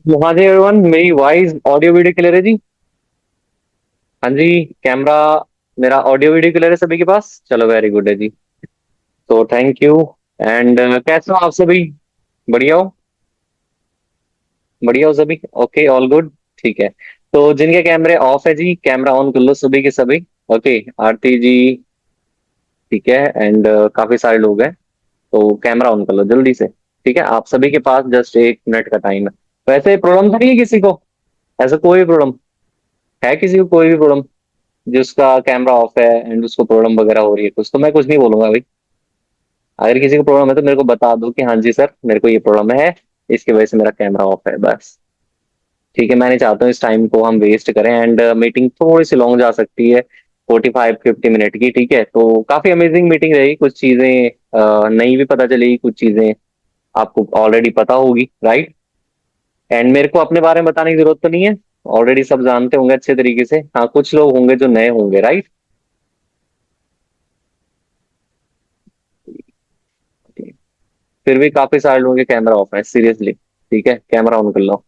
हाँ जी एवरीवन, मेरी voice audio video clear है जी। हाँ जी। कैमरा, मेरा ऑडियो वीडियो क्लियर है सभी के पास। चलो वेरी गुड है जी। तो थैंक यू। एंड कैसे हो आप सभी? बढ़िया हो? बढ़िया हो सभी? Okay, all good. ठीक है। तो जिनके कैमरे ऑफ है जी, कैमरा ऑन कर लो सभी के सभी। ओके। आरती जी। ठीक है। एंड काफी सारे लोग हैं। तो कैमरा ऑन कर लो जल्दी से। ठीक है, आप सभी के पास जस्ट 1 मिनट का टाइम है। वैसे प्रॉब्लम तो नहीं है किसी को? ऐसा कोई प्रॉब्लम है किसी को? कोई भी प्रॉब्लम जिसका कैमरा ऑफ है एंड उसको प्रॉब्लम वगैरह हो रही है कुछ, तो मैं कुछ नहीं बोलूंगा भाई। अगर किसी को प्रॉब्लम है तो मेरे को बता दो कि हाँ जी सर, मेरे को ये प्रॉब्लम है, इसकी वजह से मेरा कैमरा ऑफ है, बस। ठीक है, मैं नहीं चाहता हूँ इस टाइम को हम वेस्ट करें, एंड मीटिंग थोड़ी सी लॉन्ग जा सकती है, 45-50 मिनट की। ठीक है, तो काफी अमेजिंग मीटिंग रहेगी। कुछ चीजें नई भी पता चलेगी, कुछ चीजें आपको ऑलरेडी पता होगी, राइट। एंड मेरे को अपने बारे में बताने की जरूरत तो नहीं है, ऑलरेडी सब जानते होंगे अच्छे तरीके से। हाँ, कुछ लोग होंगे जो नए होंगे, राइट। फिर भी काफी सारे लोगों के कैमरा ऑफ है, सीरियसली। ठीक है, कैमरा ऑन कर लो।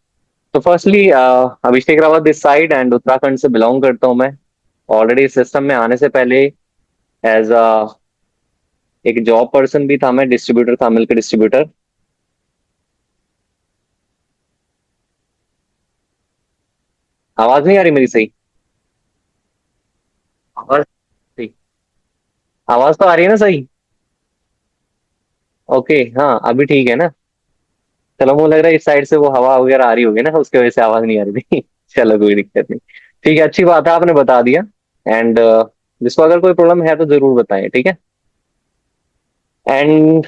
तो firstly, Abhishek Rawat this side, and Uttarakhand से बिलोंग करता हूँ मैं। ऑलरेडी सिस्टम में आने से पहले एज अ एक जॉब पर्सन भी था, मैं डिस्ट्रीब्यूटर था, मिल्क डिस्ट्रीब्यूटर। आवाज नहीं आ रही मेरी सही? आवाज सही? आवाज तो आ रही है ना सही? ओके, हाँ अभी ठीक है ना? चलो, मुझे लग रहा है इस साइड से वो हवा वगैरह आ रही होगी ना, उसकी वजह से आवाज नहीं आ रही थी। चलो, कोई दिक्कत नहीं। ठीक है, अच्छी बात है, आपने बता दिया। एंड जिसको अगर कोई प्रॉब्लम है तो जरूर बताएं, ठीक है। एंड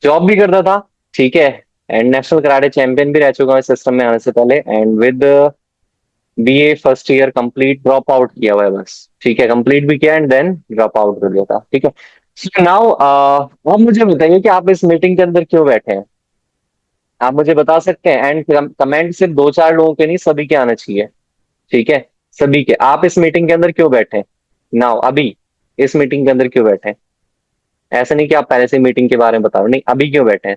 जॉब भी करता था। ठीक है। एंड नेशनल कराटे चैंपियन भी रह चुका हूँ सिस्टम में आने से पहले, and with BA first year complete drop out किया हुआ है बस। ठीक है, कंप्लीट भी किया एंड देन ड्रॉप आउट कर दिया था। ठीक है। सो नाउ आप मुझे बताइए कि आप इस मीटिंग के अंदर क्यों बैठे हैं? आप मुझे बता सकते हैं? एंड कमेंट सिर्फ 2-4 लोगों के नहीं, सभी के आना चाहिए। ठीक है, सभी के। आप इस मीटिंग के अंदर क्यों बैठे हैं? नाउ अभी इस मीटिंग के अंदर क्यों बैठे हैं? ऐसा नहीं कि आप पहले से मीटिंग के बारे में बताओ, नहीं, अभी क्यों बैठे हैं?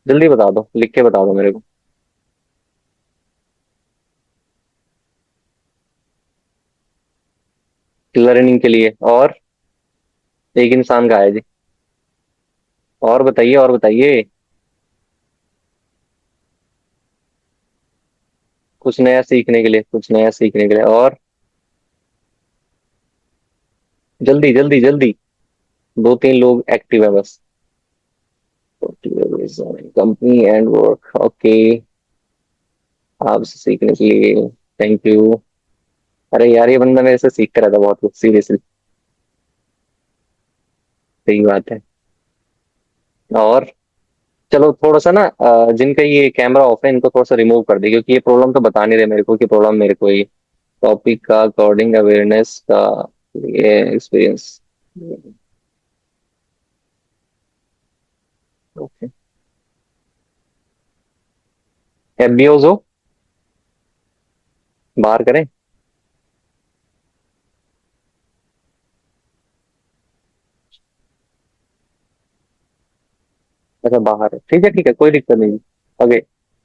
जल्दी बता दो, लिख के बता दो मेरे को। लर्निंग के लिए। और एक इंसान का है जी। और बताइए, और बताइए। कुछ नया सीखने के लिए, कुछ नया सीखने के लिए। और जल्दी जल्दी जल्दी। 2-3 लोग एक्टिव है बस। Company and work, okay. आपसे सीखने के लिए थैंक यू। अरे यार, ये बंदा मेरे से सीख कर रहा था बहुत कुछ, सीरियसली। सही बात है। और चलो, थोड़ा सा ना जिनका ये कैमरा ऑफ है इनको थोड़ा सा रिमूव कर दे, क्योंकि ये प्रॉब्लम तो बता नहीं रहे मेरे को कि प्रॉब्लम मेरे को ही। टॉपिक का अकॉर्डिंग अवेयरनेस का ये एक्सपीरियंस। ओके। एफबीओज हो? बाहर करें? अच्छा, बाहर है, ठीक है ठीक है, कोई दिक्कत नहीं। ओके।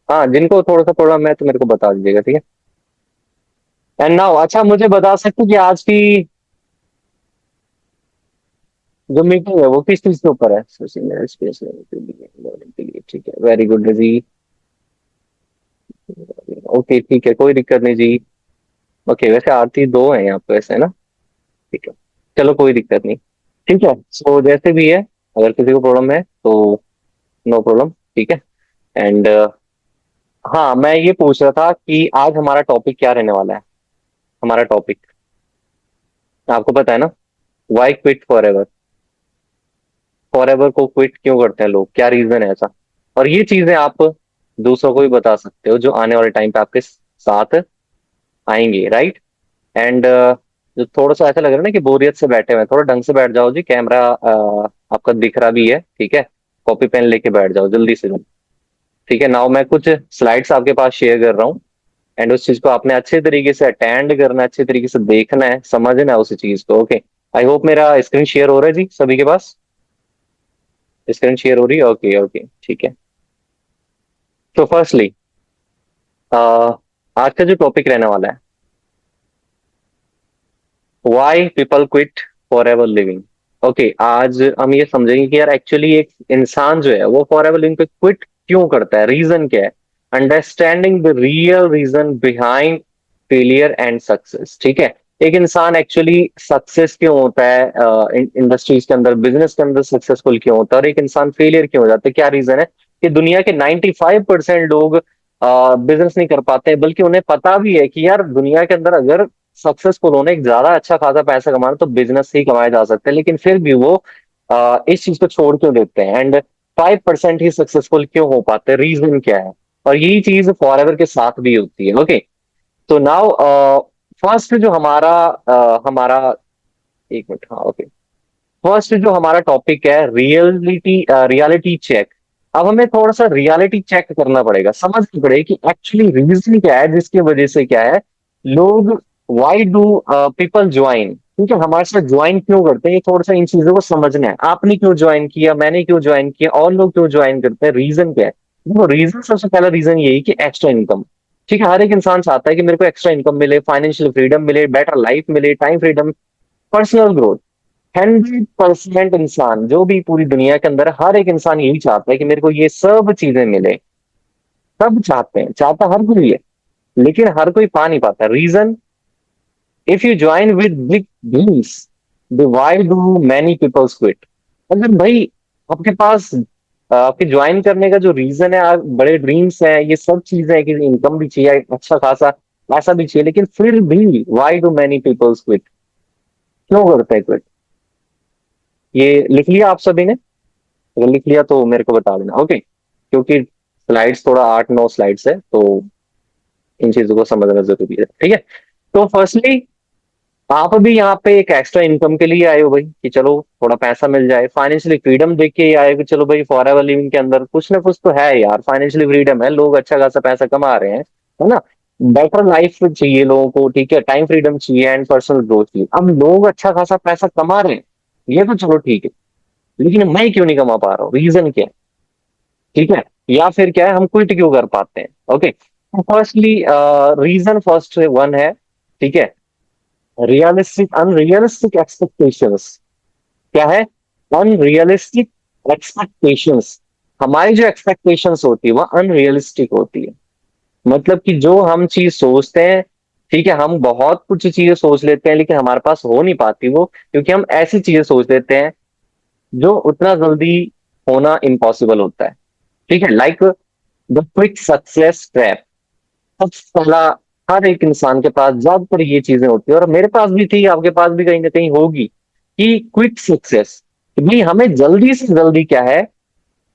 हाँ, जिनको थोड़ा सा प्रॉब्लम है तो मेरे को बता दीजिएगा, ठीक है। एंड नाउ, अच्छा मुझे बता सकते हैं कि आज की जो मीटिंग है वो किस चीज के ऊपर है? सोशल मीडिया स्पेस लेने के लिए, ठीक है, वेरी गुड जी। ओके, ठीक है, कोई दिक्कत नहीं जी। ओके, वैसे आरती दो है यहाँ पे वैसे, है ना? ठीक है। चलो, कोई दिक्कत नहीं। ठीक है, सो जैसे भी है, अगर किसी को प्रॉब्लम है तो नो प्रॉब्लम, ठीक है। एंड हाँ, मैं ये पूछ रहा था कि आज हमारा टॉपिक क्या रहने वाला है। हमारा टॉपिक आपको पता है ना? Why quit forever. Forever को क्विट क्यों करते हैं लोग, क्या रीजन है ऐसा? और ये चीजें आप दूसरों को भी बता सकते हो जो आने वाले टाइम पे आपके साथ आएंगे, राइट। एंड जो थोड़ा सा ऐसा लग रहा है ना कि बोरियत से बैठे हुए हैं, थोड़ा ढंग से बैठ जाओ जी। कैमरा आपका दिख रहा भी है, ठीक है। कॉपी पेन लेके बैठ जाओ जल्दी से जल्दी। ठीक है, नाउ मैं कुछ स्लाइड्स आपके पास शेयर कर रहा हूँ, एंड उस चीज को आपने अच्छे तरीके से अटेंड करना है, अच्छे तरीके से देखना है, समझना है उस चीज को। ओके। आई होप मेरा स्क्रीन शेयर हो रहा है जी सभी के पास। स्क्रीन शेयर हो रही है, ओके ओके ठीक है। तो फर्स्टली आज का जो टॉपिक रहने वाला है, why people quit forever living. Okay, आज हम ये समझेंगे कि यार एक्चुअली एक इंसान जो है वो फॉर एवर लिविंग पे क्विट क्यों करता है, रीजन क्या है। Understanding the real reason behind failure and success. ठीक है, एक इंसान एक्चुअली सक्सेस क्यों होता है, इंडस्ट्रीज के अंदर, बिजनेस के अंदर सक्सेसफुल क्यों होता है, और एक इंसान फेलियर क्यों हो जाता है, क्या रीजन है कि दुनिया के 95% लोग बिजनेस नहीं कर पाते हैं, बल्कि उन्हें पता भी है कि यार दुनिया के अंदर अगर सक्सेसफुल होने एक ज्यादा अच्छा खासा पैसा कमाना तो बिजनेस से ही कमाया जा सकता है, लेकिन फिर भी वो इस चीज को छोड़ क्यों देते हैं। एंड 5% ही सक्सेसफुल क्यों हो पाते हैं, रीजन क्या है। और यही चीज फॉर एवर के साथ भी होती है। ओके, तो नाउ फर्स्ट जो हमारा एक मिनट, हाँ ओके, फर्स्ट जो हमारा टॉपिक है रियलिटी चेक। अब हमें थोड़ा सा रियलिटी चेक करना पड़ेगा, समझना पड़ेगा कि एक्चुअली रीजन क्या है जिसकी वजह से क्या है लोग, वाई डू पीपल ज्वाइन, ठीक है, हमारे साथ ज्वाइन क्यों करते हैं, ये थोड़ा सा इन चीजों को समझना है। आपने क्यों ज्वाइन किया, मैंने क्यों ज्वाइन किया, और लोग क्यों ज्वाइन करते हैं, रीजन क्या है। देखो, रीजन सबसे पहला रीजन यही कि एक्स्ट्रा इनकम। ठीक है, हर एक इंसान चाहता है कि मेरे को एक्स्ट्रा इनकम मिले, फाइनेंशियल फ्रीडम मिले, बेटर लाइफ मिले, टाइम फ्रीडम, पर्सनल ग्रोथ। 100% इंसान जो भी पूरी दुनिया के अंदर है, हर एक इंसान यही चाहता है कि मेरे को ये सब चीजें मिले। सब चाहते हैं, चाहता हर कोई है, लेकिन हर कोई पा नहीं पाता। Reason, if you join with big dreams, why do many people quit। अगर भाई आपके पास आपके ज्वाइन करने का जो रीजन है, बड़े ड्रीम्स हैं, ये सब चीजें हैं कि इनकम भी चाहिए, अच्छा खासा पैसा भी चाहिए, लेकिन फिर भी why do many people quit, क्यों करते हैं quit। ये लिख लिया आप सभी ने? अगर लिख लिया तो मेरे को बता देना, ओके, क्योंकि स्लाइड्स थोड़ा 8-9 स्लाइड्स है, तो इन चीजों को समझना जरूरी है। ठीक है, तो फर्स्टली आप भी यहाँ पे एक एक्स्ट्रा इनकम के लिए आए हो भाई, कि चलो थोड़ा पैसा मिल जाए, फाइनेंशियली फ्रीडम देख के ही आए हो कि चलो भाई फॉर एवर लिविंग के अंदर कुछ ना कुछ तो है यार, फाइनेंशियली फ्रीडम है, लोग अच्छा खासा पैसा कमा रहे हैं, है ना। बेटर लाइफ चाहिए लोगों को, ठीक है, टाइम फ्रीडम चाहिए एंड पर्सनल ग्रोथ चाहिए। अब लोग अच्छा खासा पैसा कमा रहे हैं, ये तो चलो ठीक है, लेकिन मैं क्यों नहीं कमा पा रहा हूँ, रीजन क्या है। ठीक है, या फिर क्या है, हम क्विट क्यों कर पाते हैं। Okay, firstly reason first one है, ठीक है, रियलिस्टिक अनरियलिस्टिक एक्सपेक्टेशंस। क्या है, अनरियलिस्टिक एक्सपेक्टेशंस। हमारी जो एक्सपेक्टेशंस होती है वह अनरियलिस्टिक होती है। मतलब कि जो हम चीज सोचते हैं, ठीक है, हम बहुत कुछ चीजें सोच लेते हैं, लेकिन हमारे पास हो नहीं पाती वो, क्योंकि हम ऐसी चीजें सोच लेते हैं जो उतना जल्दी होना इम्पॉसिबल होता है। ठीक है, like the quick success trap. सबसे पहला, हर एक इंसान के पास ज्यादातर ये चीजें होती है, और मेरे पास भी थी, आपके पास भी कहीं ना कहीं होगी, कि क्विक सक्सेस, भाई हमें जल्दी से जल्दी क्या है,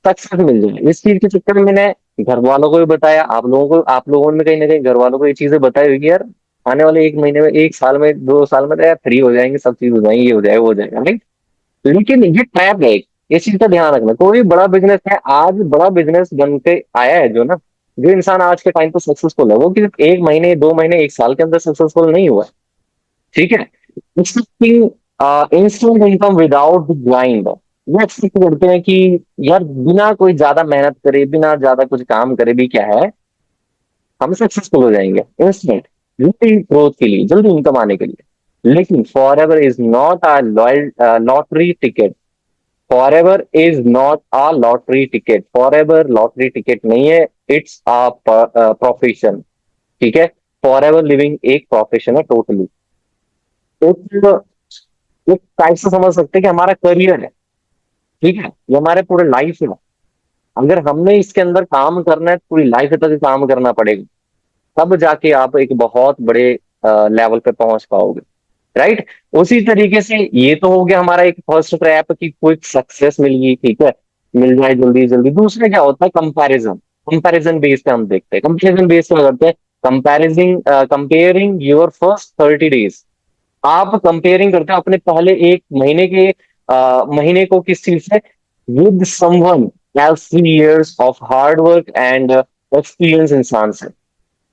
सक्सेस मिल जाए। इस चीज के चक्कर में मैंने घर वालों को भी बताया, आप लोगों ने कहीं ना कहीं घर वालों को ये चीजें बताई होगी यार, आने वाले 1 महीने में, 1 साल में, 2 साल में तो यार फ्री हो जाएंगे, सब चीज हो जाएंगी, ये हो जाएगा वो हो जाएगा, राइट। लेकिन ये ट्रैप है एक, इस चीज का ध्यान रखना। कोई बड़ा बिजनेस है, आज बड़ा बिजनेस बन के आया है जो ना, जो इंसान आज के टाइम पे सक्सेसफुल है, वो सिर्फ 1 महीने, 2 महीने, 1 साल के अंदर सक्सेसफुल नहीं हुआ है। ठीक है, expecting instant income without grind. वो एक्सपेक्ट करते हैं कि यार बिना कोई ज्यादा मेहनत करे, बिना ज्यादा कुछ काम करे भी क्या है, हम सक्सेसफुल हो जाएंगे इंस्टेंट, जल्दी ग्रोथ के लिए, जल्दी इनकम आने के लिए। लेकिन for ever is not a lottery ticket. For ever is not a lottery ticket, for ever lottery ticket नहीं है, इट्स अ प्रोफेशन। ठीक है, फॉर एवर लिविंग एक प्रोफेशन है टोटली। एक एक टाइप से समझ सकते हैं कि हमारा करियर है, ठीक है, ये हमारे पूरे लाइफ है। अगर हमने इसके अंदर काम करना है, पूरी लाइफ तक काम करना पड़ेगा, तब जाके आप एक बहुत बड़े लेवल पे पहुंच पाओगे, राइट। उसी तरीके से ये तो हो गया हमारा एक फर्स्ट ट्रैप की क्विक सक्सेस मिल गई, ठीक है, मिल जाए जल्दी जल्दी। दूसरा क्या होता है, कंपैरिजन। कंपैरिजन बेस पे हम देखते हैं, कंपैरिजन बेस पे करते हैं, कंपैरिजिंग कंपेयरिंग योर फर्स्ट 30 डेज। आप कंपेयरिंग करते हो अपने पहले 1 महीने के महीने को किस चीज से, with someone else 3 years of hard work and experience इंसान से।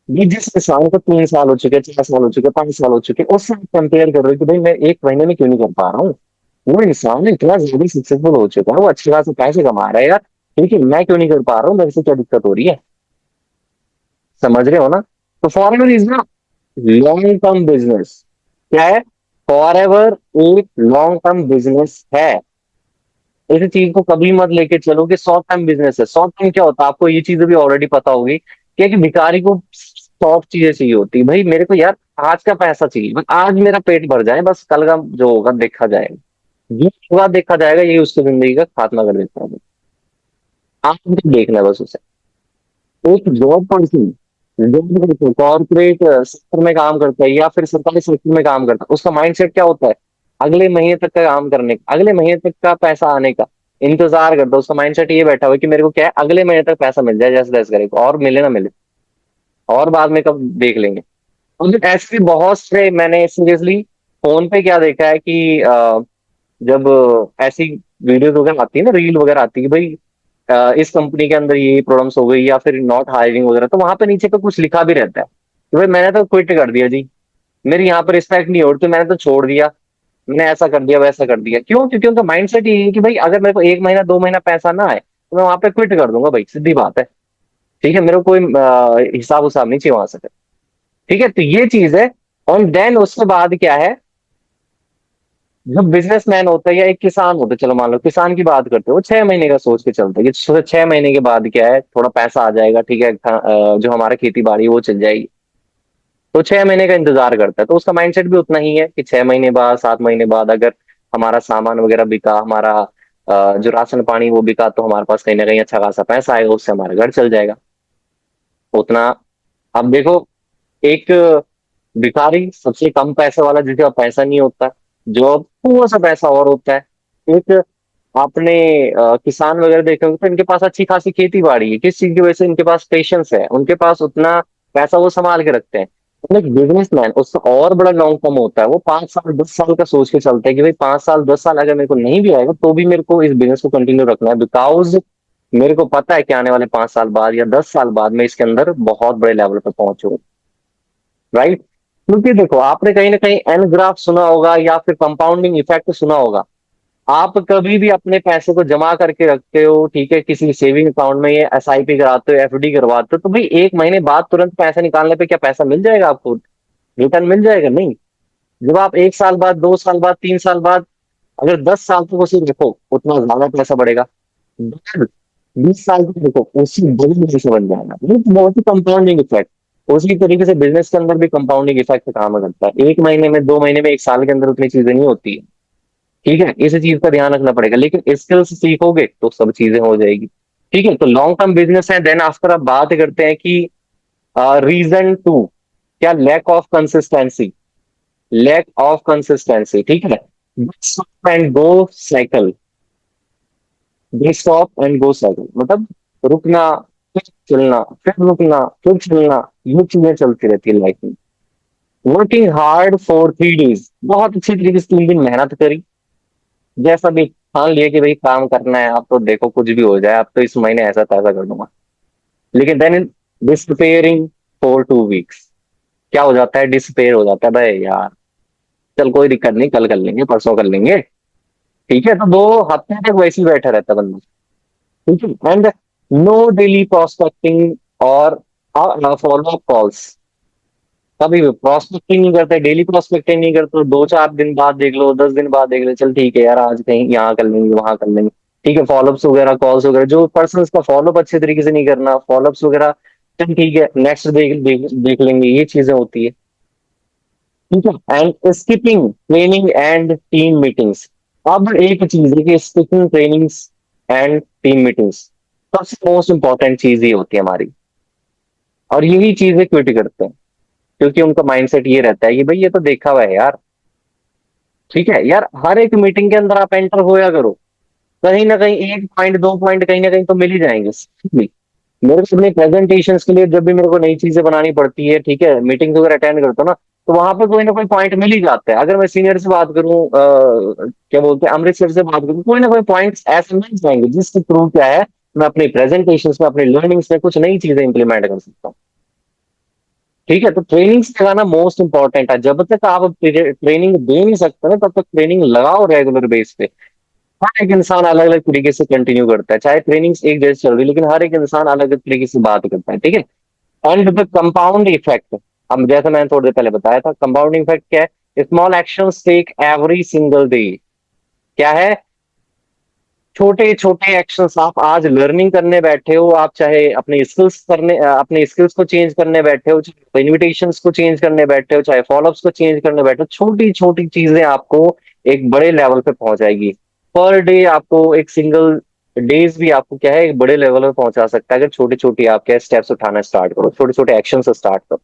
ये जिस इंसान को 3 साल हो चुके, 4 साल हो चुके, 5 साल हो चुके, उससे कंपेयर कर रहे हो कि भाई मैं 1 महीने में क्यों नहीं कर पा रहा हूँ। वो इंसान इतना जल्दी सक्सेसफुल हो चुका है, वो अच्छे खासे पैसे कमा रहा है यार, ठीक है मैं क्यों नहीं कर पा रहा हूँ, मेरे से क्या दिक्कत हो रही है? समझ रहे हो ना? तो फॉरेवर इज ना लॉन्ग टर्म बिजनेस। क्या है? फॉरेवर एक लॉन्ग टर्म बिजनेस है। इस चीज को कभी मत लेके चलो कि शॉर्ट टर्म बिजनेस है। शॉर्ट टर्म क्या होता है आपको ये चीजें भी ऑलरेडी पता होगी कि एक भिखारी को सॉफ्ट चीजें चाहिए होती है। भाई मेरे को यार आज का पैसा चाहिए, बस आज मेरा पेट भर जाए, बस कल का जो होगा देखा जाएगा। ये होगा देखा जाएगा, यही उसकी जिंदगी का खात्मा कर देता है। आपको तो देखना है बस उसे। एक job person job corporate sector में काम करता है या फिर सरकारी सेक्टर में काम करता है, उसका माइंडसेट क्या होता है? अगले महीने तक का काम करने का, अगले महीने तक का पैसा आने का इंतजार करता है। उसका माइंडसेट ये बैठा हुआ है कि मेरे को क्या है, अगले महीने तक पैसा मिल जाए, जैसे तैसे करके, और मिले ना मिले और बाद में कब देख लेंगे। और ऐसे भी बहुत से मैंने सीरियसली फोन पे क्या देखा है कि जब ऐसी वीडियोस वगैरह आती है ना, रील वगैरह आती है कि भाई इस कंपनी के अंदर ये प्रॉब्लम्स हो गई या फिर नॉट हायरिंग वगैरह, तो वहां पे नीचे पे कुछ लिखा भी रहता है कि भाई मैंने तो क्विट कर दिया जी, मेरी यहाँ पर रिस्पेक्ट नहीं हो रही तो मैंने तो छोड़ दिया, मैंने ऐसा कर दिया वैसा कर दिया। क्यों? क्योंकि उनका माइंडसेट ये है कि भाई अगर मेरे को एक महीना दो महीना पैसा ना आए तो मैं वहां पे क्विट कर दूंगा भाई, सीधी बात है। ठीक है, मेरे को कोई हिसाब उसाब नहीं चाहिए वहां से। ठीक है, तो ये चीज है। और देन उसके बाद क्या है, जब बिजनेसमैन होता है या एक किसान होता है, चलो मान लो किसान की बात करते हो, वो 6 महीने का सोच के चलता है कि 6 महीने के बाद क्या है, थोड़ा पैसा आ जाएगा, ठीक है, जो हमारा खेती बाड़ी है वो चल जाएगी। तो 6 महीने का इंतजार करता है, तो उसका माइंडसेट भी उतना ही है कि 6 महीने बाद 7 महीने बाद अगर हमारा सामान वगैरह बिका, हमारा जो राशन पानी वो बिका, तो हमारे पास कहीं ना कहीं अच्छा खासा पैसा आएगा, उससे हमारा घर चल जाएगा उतना। अब देखो, एक भिखारी सबसे कम पैसे वाला जिसके पास पैसा नहीं होता, जो थोड़ा सा पैसा और होता है। एक आपने किसान वगैरह देखे होंगे तो इनके पास अच्छी खासी खेती बाड़ी है, किस चीज की वजह से? इनके पास पेशेंस है, उनके पास उतना पैसा वो संभाल के रखते हैं। लेकिन बिजनेसमैन उससे और बड़ा लॉन्ग टर्म होता है, वो 5 साल 10 साल का सोच के चलता है कि भाई 5 साल 10 साल अगर मेरे को नहीं भी आएगा तो भी मेरे को इस बिजनेस को कंटिन्यू रखना है, बिकॉज मेरे को पता है कि आने वाले 5 साल बाद या 10 साल बाद मैं इसके अंदर बहुत बड़े लेवल पर पहुंचूंगा। राइट? क्योंकि देखो, आपने कहीं ना कहीं एन ग्राफ सुना होगा या फिर कंपाउंडिंग इफेक्ट सुना होगा। आप कभी भी अपने पैसे को जमा करके रखते हो, ठीक है, किसी सेविंग अकाउंट में, ये एसआईपी कराते हो, एफडी करवाते हो, तो भाई एक महीने बाद तुरंत पैसा निकालने पे क्या पैसा मिल जाएगा आपको? रिटर्न मिल जाएगा? नहीं। जब आप 1 साल बाद 2 साल बाद 3 साल बाद अगर 10 साल तक उसे रखो, उतना ज्यादा पैसा बढ़ेगा। 20 साल तक देखो, उसी बड़ी से बन जाएगा। ये तो बहुत ही कंपाउंडिंग इफेक्ट। उसी तरीके से बिजनेस के अंदर भी कंपाउंडिंग इफेक्ट काम करता है, एक महीने में 2 महीने में 1 साल के अंदर उतनी चीजें नहीं होती है। ठीक है, इस चीज का ध्यान रखना पड़ेगा, लेकिन स्किल्स सीखोगे तो सब चीजें हो जाएगी। ठीक है, तो लॉन्ग टर्म बिजनेस है। देन आफ्टर आप बात करते हैं कि रीजन टू, क्या? Lack of consistency. Lack of consistency, ठीक है। Stop and go cycle. Stop and go cycle मतलब रुकना, फिर चलना, फिर रुकना, फिर चलना। ये चीजें चलती रहती है लाइफ में। वर्किंग हार्ड फॉर 3 डेज, बहुत अच्छी तरीके से 3 दिन मेहनत करी, जैसा भी ठान लिया कि भाई काम करना है, आप तो देखो कुछ भी हो जाए, आप तो इस महीने ऐसा तैसा कर दूंगा। लेकिन देन डिसपेयरिंग फॉर 2 वीक्स, क्या हो जाता है? डिसपेयर हो जाता है, भाई यार चल कोई दिक्कत नहीं, कल कर लेंगे, परसों कर लेंगे। ठीक है, तो 2 हफ्ते तक वैसे ही बैठा रहता है बंदा। ठीक है, एंड नो डेली प्रोस्पेक्टिंग और फॉलो अप कॉल्स। कभी भी प्रोस्पेक्टिंग नहीं करते, डेली प्रोस्पेक्टिंग नहीं करते, 2 4 दिन बाद देख लो, 10 दिन बाद देख लो, चल ठीक है यार आज कहीं यहाँ कर लेंगे वहां कर लेंगे। ठीक है, फॉलोअप्स वगैरह कॉल्स वगैरह, जो पर्सन का फॉलोअप अच्छे तरीके से नहीं करना, फॉलोअप्स वगैरह, चल ठीक है नेक्स्ट देख लेंगे, ये चीजें होती है। ठीक है, and skipping training and team meetings. अब एक चीज है कि skipping trainings and team meetings सबसे मोस्ट इंपॉर्टेंट चीज ये होती है हमारी, और यही चीजें क्विट करते हैं क्योंकि उनका माइंडसेट ये रहता है कि भाई ये तो देखा हुआ है यार। ठीक है यार, हर एक मीटिंग के अंदर आप एंटर होया करो, कहीं ना कहीं 1 पॉइंट 2 पॉइंट कहीं ना कहीं तो मिल ही जाएंगे। मेरे को अपने प्रेजेंटेशन के लिए जब भी मेरे को नई चीजें बनानी पड़ती है, ठीक है, मीटिंग वगैरह अटेंड करता हूँ ना, तो वहां पे कोई ना कोई पॉइंट मिल ही जाता है। अगर मैं सीनियर से बात करूं, क्या बोलते हैं, अमृत सर से बात करूं, कोई ना कोई पॉइंट्स ऐसे मिल जाएंगे जिसके थ्रू क्या है, मैं अपनी प्रेजेंटेशन में, अपनी लर्निंग्स में कुछ नई चीजें इंप्लीमेंट कर सकता हूँ। ठीक है, तो ट्रेनिंग से लगाना मोस्ट इंपॉर्टेंट है। जब तक आप ट्रेनिंग दे नहीं सकते ना, तब तक ट्रेनिंग लगाओ रेगुलर बेस पे। हर एक इंसान अलग अलग तरीके से कंटिन्यू करता है, चाहे ट्रेनिंग एक जैसे चल रही है, लेकिन हर एक इंसान अलग अलग तरीके से बात करता है, ठीक है। एंड द कंपाउंड इफेक्ट, हम जैसे मैंने थोड़ी देर पहले बताया था, कंपाउंड इफेक्ट क्या है? Small actions take every single day. क्या है? छोटे छोटे एक्शंस। आप आज लर्निंग करने बैठे हो, आप चाहे अपने स्किल्स करने, अपने स्किल्स को चेंज करने बैठे हो, चाहे इन्विटेशंस को चेंज करने बैठे हो, चाहे फॉलोअप्स को चेंज करने बैठे हो, छोटी छोटी चीजें आपको एक बड़े लेवल पे पहुंचाएगी। पर डे आपको एक सिंगल डेज भी आपको क्या है, एक बड़े लेवल पे पहुंचा सकता है, अगर छोटे छोटे आप क्या स्टेप्स उठाना स्टार्ट करो, छोटे छोटे एक्शन से स्टार्ट करो।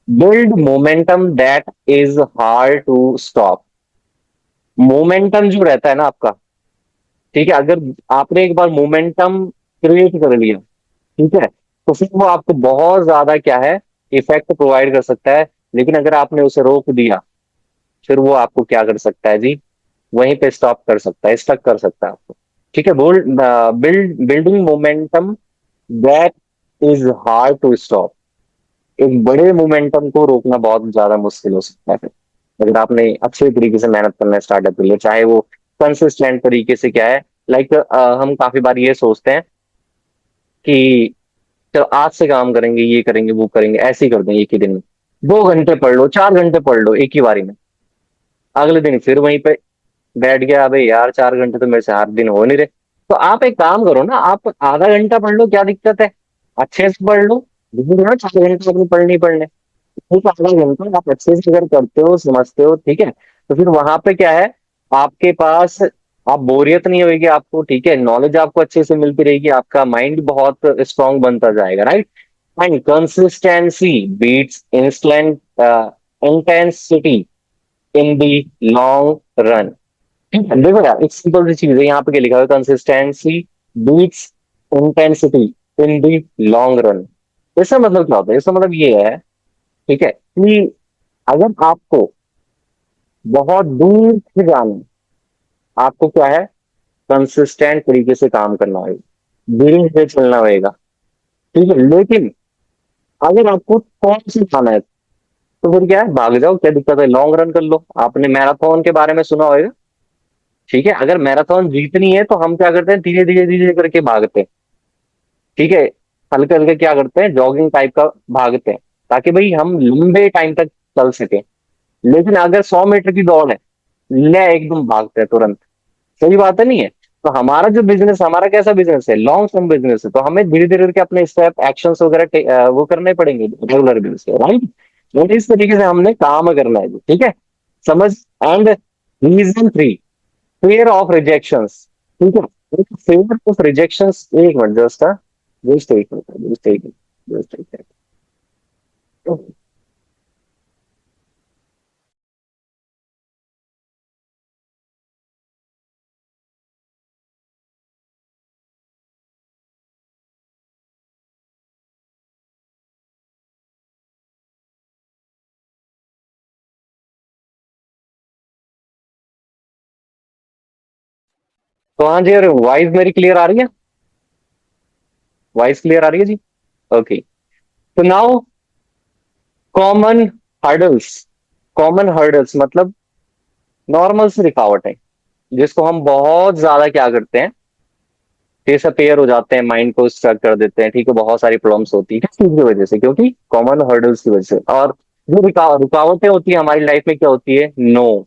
Build momentum that is hard to stop. Momentum जो रहता है ना आपका, ठीक है, अगर आपने एक बार मोमेंटम क्रिएट कर लिया, ठीक है, तो फिर वो आपको बहुत ज्यादा क्या है, इफेक्ट प्रोवाइड कर सकता है। लेकिन अगर आपने उसे रोक दिया, फिर वो आपको क्या कर सकता है जी, वहीं पे स्टॉप कर सकता है, स्टक कर सकता है आपको। ठीक है, building momentum that is hard to stop. एक बड़े मोमेंटम को रोकना बहुत ज्यादा मुश्किल हो सकता है फिर, अगर आपने अच्छे तरीके से मेहनत करना स्टार्ट कर लिया, चाहे वो कंसिस्टेंट तरीके से क्या है। लाइक हम काफी बार ये सोचते हैं कि चलो आज से काम करेंगे, ये करेंगे, वो करेंगे, ऐसे ही कर देंगे एक ही दिन में। 2 घंटे पढ़ लो, 4 घंटे पढ़ लो एक ही बारी में, अगले दिन फिर वहीं पे बैठ गया, अबे यार 4 घंटे तो मेरे से हर दिन हो नहीं रहे। तो आप एक काम करो ना, आप आधा घंटा पढ़ लो, क्या दिक्कत है? अच्छे से पढ़ लो। लेकिन ना 4 घंटे अपनी पढ़नी पढ़ने, ठीक है, आधा घंटा आप अच्छे से अगर करते हो, समझते हो, ठीक है, तो फिर वहां पे क्या है, आपके पास, आप बोरियत नहीं होगी आपको, ठीक है, नॉलेज आपको अच्छे से मिलती रहेगी, आपका माइंड बहुत स्ट्रांग बनता जाएगा, right. And consistency beats instant intensity in the long run. देखो यार, एक सिंपल सी चीज है, यहाँ पे क्या लिखा हुआ है? Consistency beats intensity in the long run. इसका मतलब क्या होता है? इसका मतलब ये है, ठीक है, कि अगर आपको बहुत दूर से जाना है, आपको क्या है, कंसिस्टेंट तरीके से काम करना होगा, धीरे धीरे चलना होगा, ठीक है। लेकिन अगर आपको थोड़ा से जाना है, तो फिर क्या है, भाग जाओ, क्या दिक्कत है, लॉन्ग रन कर लो। आपने मैराथन के बारे में सुना होगा, ठीक है, अगर मैराथन जीतनी है तो हम क्या करते हैं, धीरे धीरे धीरे करके भागते हैं, ठीक है, हल्के हल्के क्या करते हैं, जॉगिंग टाइप का भागते हैं, ताकि भाई हम लंबे टाइम तक चल सके। लेकिन अगर 100 मीटर की दौड़ है, ले एकदम भागते हैं तुरंत। सही बात है, नहीं है? तो हमारा जो बिजनेस, हमारा कैसा बिजनेस है, लॉन्ग टर्म बिजनेस है, तो हमें धीरे धीरे करके अपने स्टेप एक्शंस वगैरह वो करने पड़ेंगे रेगुलर बेसिस पे, राइट। तो इस तरीके से हमने काम करना है, ठीक है, समझ। And reason 3, fear of rejections, ठीक है। fear of rejections, एक मिनट जस्ट, जस्ट एक मिनट, जस्ट एक मिनट, जस्ट एक मिनट। तो हाँ जी, अरे वॉइस मेरी क्लियर आ रही है? वॉइस क्लियर आ रही है जी? ओके। तो now, common hurdles. Common hurdles मतलब नॉर्मल सी रुकावट है, जिसको हम बहुत ज्यादा क्या करते हैं, डिसअपेयर हो जाते हैं, माइंड को स्ट्रक कर देते हैं, ठीक है, बहुत सारी प्रॉब्लम्स होती है किस चीज की वजह से, क्योंकि कॉमन हर्डल्स की वजह से। और जो रुकावटें होती है हमारी लाइफ में, क्या होती है? नो।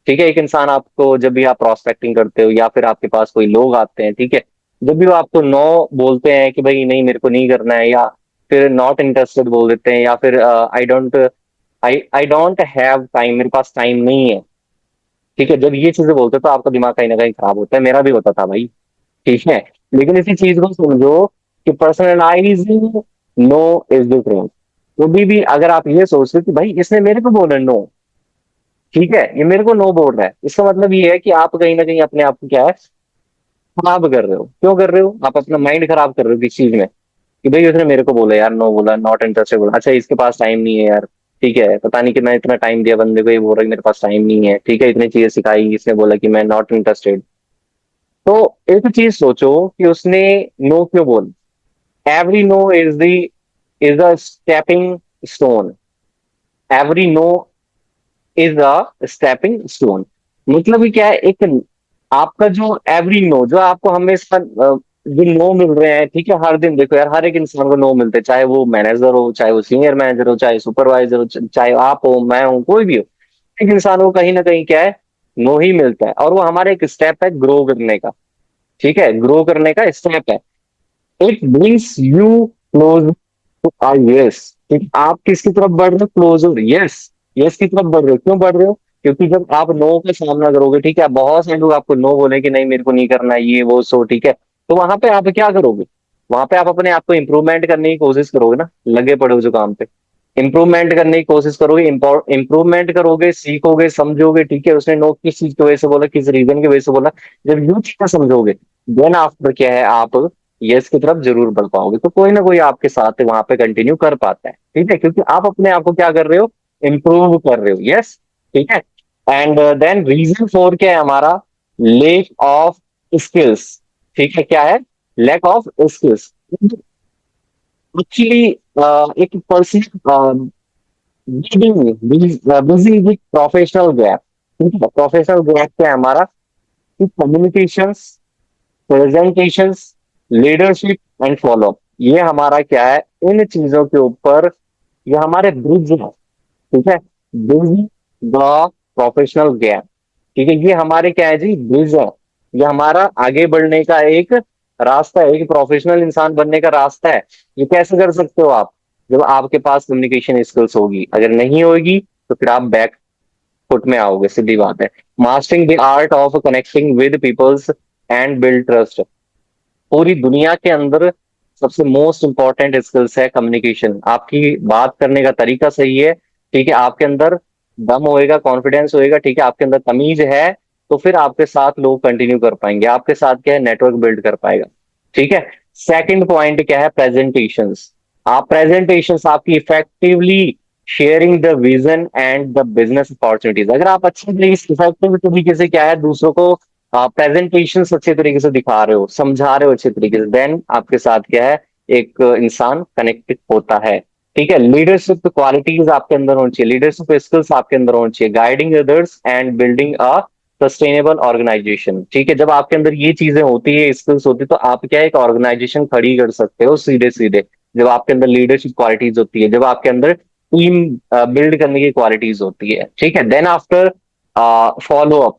ठीक है, एक इंसान आपको, जब भी आप प्रोस्पेक्टिंग करते हो या फिर आपके पास कोई लोग आते हैं, ठीक है, जब भी वो आपको नो बोलते हैं कि भाई नहीं मेरे को नहीं करना है, या फिर नॉट इंटरेस्टेड बोल देते हैं, या फिर आई डोंट हैव टाइम, मेरे पास टाइम नहीं है, ठीक है, जब ये चीजें बोलते हैं तो आपका दिमाग कहीं ना कहीं खराब होता है, मेरा भी होता था भाई, ठीक है। लेकिन इसी चीज को समझो कि personalising no is the trend. कभी भी अगर आप ये सोचते हो कि भाई इसने मेरे को बोला नो, ठीक है, ये मेरे को नो बोल रहा है, इसका मतलब ये है कि आप कहीं ना कहीं अपने आप को क्या है, खराब कर रहे हो। क्यों कर रहे हो? आप अपना माइंड खराब कर रहे हो किस चीज में, कि भाई उसने मेरे को बोला यार, नो बोला, नॉट इंटरेस्टेड बोला, अच्छा इसके पास टाइम नहीं है यार, ठीक है, पता नहीं कितना इतना टाइम दिया बंदे को, ये बोल रहा है कि मेरे पास टाइम नहीं है, ठीक है, इतनी चीजें सिखाई, इसने बोला कि मैं नॉट इंटरेस्टेड। तो एक चीज सोचो कि उसने नो क्यों बोला। Every no is the stepping stone, every no is a stepping stone. मतलब ये क्या है, एक आपका जो एवरी नो, जो आपको हमेशा जो नो मिल रहे हैं, ठीक है, हर दिन देखो यार, हर एक इंसान को नो मिलते हैं, चाहे वो मैनेजर हो, चाहे वो सीनियर मैनेजर हो, चाहे सुपरवाइजर हो, चाहे आप हो, मैं हूं, कोई भी हो, एक इंसान को कहीं ना कहीं क्या है, नो ही मिलता है, और वो हमारा एक स्टेप है ग्रो करने का। ठीक है, ग्रो करने का स्टेप है। It brings you close to or yes. ठीक, आप किसकी तरफ बढ़ रहे हो, क्लोजर, यस, यस की तरफ बढ़ रहे हो। क्यों बढ़ रहे हो? क्योंकि जब आप नो का सामना करोगे, ठीक है, बहुत सारे लोग आपको नो बोले कि नहीं मेरे को नहीं करना ये वो, सो ठीक है, तो वहां पे आप क्या करोगे? वहां पे आप अपने आप को इंप्रूवमेंट करने की कोशिश करोगे ना, लगे पड़े हो जो काम पे, इंप्रूवमेंट करने की कोशिश करोगे, इंप्रूवमेंट करोगे, सीखोगे, समझोगे, ठीक है, उसने नो किस चीज की वजह से बोला, किस रीजन की वजह से बोला, जब यू चीजें समझोगे, देन आफ्टर क्या है, आप यस की तरफ जरूर बढ़ पाओगे। तो कोई ना कोई आपके साथ वहां पे कंटिन्यू कर पाता है, ठीक है, क्योंकि आप अपने आप को क्या कर रहे हो, इंप्रूव कर रहे हो, यस, ठीक है। एंड देन रीजन फोर क्या है हमारा, लेक ऑफ स्किल्स। ठीक है, क्या है, लैक ऑफ स्किल्स। एक्चुअली एक person busy with professional gap. ठीक है, प्रोफेशनल गैप क्या है हमारा, कि communications, presentations, leadership and follow up, ये हमारा क्या है, इन चीजों के ऊपर ये हमारे ब्रिज है। ठीक है, ब्रिज द प्रोफेशनल गैप। ठीक है, ये हमारे क्या है जी, ब्रिज है, ये हमारा आगे बढ़ने का एक रास्ता है, एक प्रोफेशनल इंसान बनने का रास्ता है। ये कैसे कर सकते हो आप, जब आपके पास कम्युनिकेशन स्किल्स होगी, अगर नहीं होगी तो फिर आप बैक फुट में आओगे, सीधी बात है। Mastering the art of connecting with peoples and build trust. पूरी दुनिया के अंदर सबसे मोस्ट इंपॉर्टेंट स्किल्स है कम्युनिकेशन। आपकी बात करने का तरीका सही है, ठीक है, आपके अंदर दम होएगा, कॉन्फिडेंस होएगा, ठीक है, आपके अंदर तमीज है, तो फिर आपके साथ लोग कंटिन्यू कर पाएंगे, आपके साथ क्या है, नेटवर्क बिल्ड कर पाएगा। ठीक है। सेकंड पॉइंट क्या है, प्रेजेंटेशंस। आप प्रेजेंटेशंस आपकी effectively sharing the vision and the business opportunities. अगर आप अच्छी तरीके से, इफेक्टिव तरीके से क्या है, दूसरों को प्रेजेंटेशन अच्छे तरीके से दिखा रहे हो, समझा रहे हो अच्छे तरीके से, देन आपके साथ क्या है, एक इंसान कनेक्टेड होता है। ठीक है, लीडरशिप क्वालिटीज आपके अंदर होनी चाहिए, लीडरशिप स्किल्स आपके अंदर होनी चाहिए, guiding others and building a sustainable organisation. ठीक है, जब आपके अंदर ये चीजें होती है, स्किल्स होती है, तो आप क्या है, एक ऑर्गेनाइजेशन खड़ी कर सकते हो सीधे सीधे। जब आपके अंदर लीडरशिप क्वालिटीज होती है, जब आपके अंदर टीम बिल्ड करने की क्वालिटीज होती है, ठीक है, then after follow up,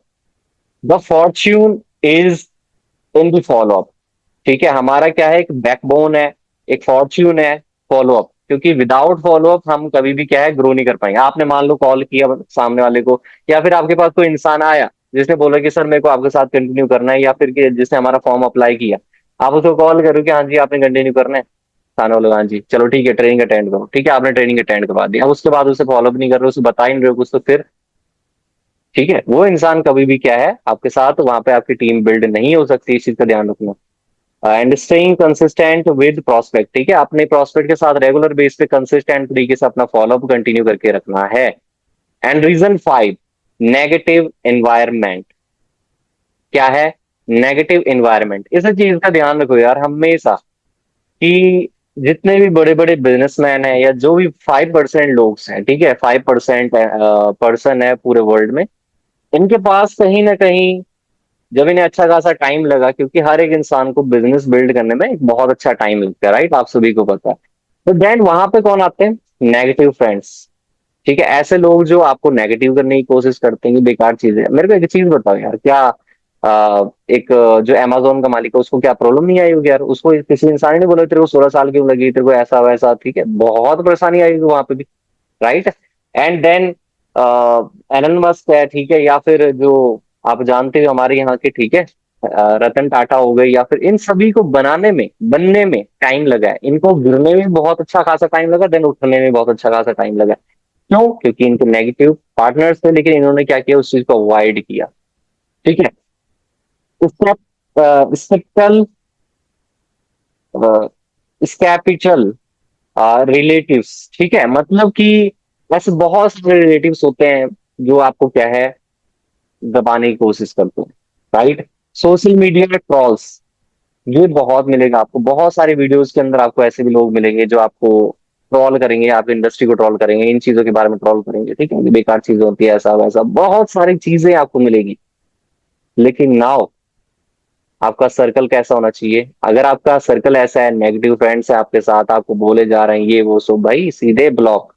the fortune is in the follow up. ठीक है, हमारा क्या है, एक बैकबोन है, एक फॉर्च्यून है, फॉलो अप, क्योंकि विदाउट फॉलो अप हम कभी भी क्या है, ग्रो नहीं कर पाएंगे। आपने मान लो कॉल किया सामने वाले को, या फिर आपके पास कोई इंसान आया जिसने बोला कि सर मेरे को आपके साथ कंटिन्यू करना है, या फिर जिसने हमारा फॉर्म अप्लाई किया, आप उसको कॉल करो कि हाँ जी आपने कंटिन्यू करना है, खाना वाले, हाँ जी चलो ठीक है, ट्रेनिंग अटेंड करो, ठीक है, आपने ट्रेनिंग अटेंड करवा दी, अब उसके बाद उसे फॉलो अप नहीं कर रहे हो, उसे बता ही नहीं रहे हो कुछ, तो फिर ठीक है, वो इंसान कभी भी क्या है, आपके साथ वहां पे आपकी टीम बिल्ड नहीं हो सकती, इस चीज का ध्यान रखना। And staying consistent with prospect. ठीक है, अपने प्रोस्पेक्ट के साथ रेगुलर बेस पे कंसिस्टेंट तरीके से अपना फॉलोअप कंटिन्यू करके रखना है। And reason five, negative environment. क्या है, नेगेटिव एनवायरमेंट। इस चीज का ध्यान रखो यार हमेशा, कि जितने भी बड़े बड़े बिजनेसमैन हैं, या जो भी 5% लोग हैं, ठीक है, 5% पर्सन है पूरे वर्ल्ड में, इनके पास कहीं ना कहीं, जब इन्हें अच्छा खासा टाइम लगा, क्योंकि हर एक इंसान को बिजनेस बिल्ड करने में एक बहुत अच्छा टाइम लगता है, राइट, आप सभी को पता है। तो देन वहां पे कौन आते हैं, नेगेटिव फ्रेंड्स। ठीक है, ऐसे लोग जो आपको नेगेटिव करने की कोशिश करते हैं, कि बेकार चीज है। मेरे को एक चीज बताओ यार, क्या एक जो अमेजोन का मालिक है, उसको क्या प्रॉब्लम नहीं आई होगी यार? उसको किसी इंसान ने नहीं बोला तेरे को 16 साल क्यों लगी, तेरे को ऐसा वैसा, ठीक है, बहुत परेशानी आएगी वहां पे भी, right. And then Elon Musk है, ठीक है, या फिर जो आप जानते हो हमारे यहाँ के, ठीक है, रतन टाटा हो गए, या फिर इन सभी को बनाने में, बनने में टाइम लगा है, इनको गिरने में बहुत अच्छा खासा टाइम लगा, देन उठने में बहुत अच्छा खासा टाइम लगा। क्यों? क्योंकि इनके नेगेटिव पार्टनर्स थे, लेकिन इन्होंने क्या किया, उस चीज को अवॉइड किया। ठीक है, स्केप्टल, स्कैपिटल रिलेटिव्स। ठीक है, मतलब कि ऐसे बहुत सारे रिलेटिव्स होते हैं जो आपको क्या है, दबाने की कोशिश करते हैं, राइट। सोशल मीडिया में ट्रॉल्स, ये बहुत मिलेगा आपको, बहुत सारे वीडियोस के अंदर आपको ऐसे भी लोग मिलेंगे जो आपको ट्रॉल करेंगे, आप इंडस्ट्री को ट्रॉल करेंगे, इन चीजों के बारे में ट्रॉल करेंगे, ठीक है, कि बेकार चीजें होती है, ऐसा वैसा, बहुत सारी चीजें आपको मिलेगी। लेकिन नाउ आपका सर्कल कैसा होना चाहिए? अगर आपका सर्कल ऐसा है, नेगेटिव फ्रेंड्स है आपके साथ, आपको बोले जा रहे हैं ये वो, सो भाई सीधे ब्लॉक।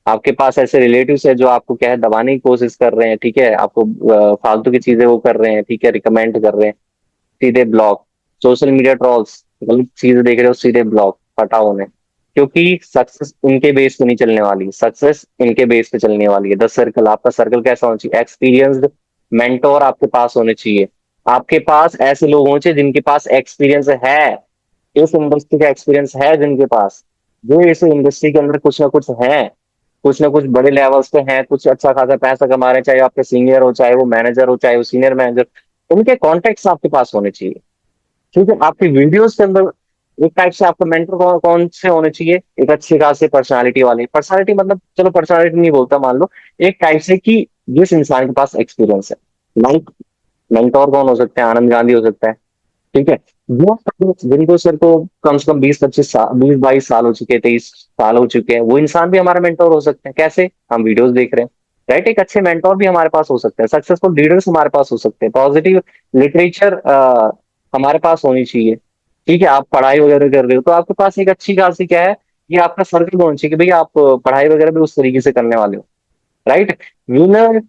आपके पास ऐसे रिलेटिव्स है जो आपको क्या है दबाने की कोशिश कर रहे हैं, ठीक है, आपको फालतू की चीजें वो कर रहे हैं, ठीक है, रिकमेंड कर रहे हैं, सीधे ब्लॉक। सोशल मीडिया ट्रॉल्स, गलत चीजें देख रहे हो, सीधे ब्लॉक, हटाओ उन्हें। क्योंकि सक्सेस उनके बेस पे नहीं चलने वाली, सक्सेस इनके बेस पे चलने वाली है। द सर्कल, आपका सर्कल कैसा होना चाहिए? एक्सपीरियंस्ड मेंटोर आपके पास होने चाहिए। आपके पास ऐसे लोग होने चाहिए जिनके पास एक्सपीरियंस है, इस इंडस्ट्री का एक्सपीरियंस है जिनके पास, जो इस इंडस्ट्री के अंदर कुछ ना कुछ है, कुछ ना कुछ बड़े लेवल्स पे हैं, कुछ अच्छा खासा पैसा कमा रहे हैं, चाहे आपके सीनियर हो, चाहे वो मैनेजर हो, चाहे वो सीनियर मैनेजर। उनके कॉन्टेक्ट्स आपके पास होने चाहिए। ठीक है, आपकी वीडियोस के अंदर एक टाइप से आपका मेंटर कौन से होने चाहिए? एक अच्छी खासी पर्सनालिटी वाले, पर्सनालिटी मतलब चलो पर्सनालिटी नहीं बोलता, मान लो एक टाइप से कि जिस इंसान के पास एक्सपीरियंस है। लाइक मेंटोर कौन हो सकता है? आनंद गांधी हो सकता है, ठीक है। वो जिनको सर को कम से कम 20-25 साल, 20-22 साल हो चुके हैं, 23 साल हो चुके हैं, वो इंसान भी हमारा मेंटोर हो सकते हैं। कैसे? हम वीडियोस देख रहे हैं, राइट। एक अच्छे मेंटोर भी हमारे पास हो सकते हैं, सक्सेसफुल लीडर्स हमारे पास हो सकते हैं, पॉजिटिव लिटरेचर हमारे पास होनी चाहिए। ठीक है, आप पढ़ाई वगैरह कर रहे हो तो आपके पास एक अच्छी खासी क्या है, ये आपका सर्कल होना चाहिए कि भाई आप पढ़ाई वगैरह भी उस तरीके से करने वाले हो, right. Winner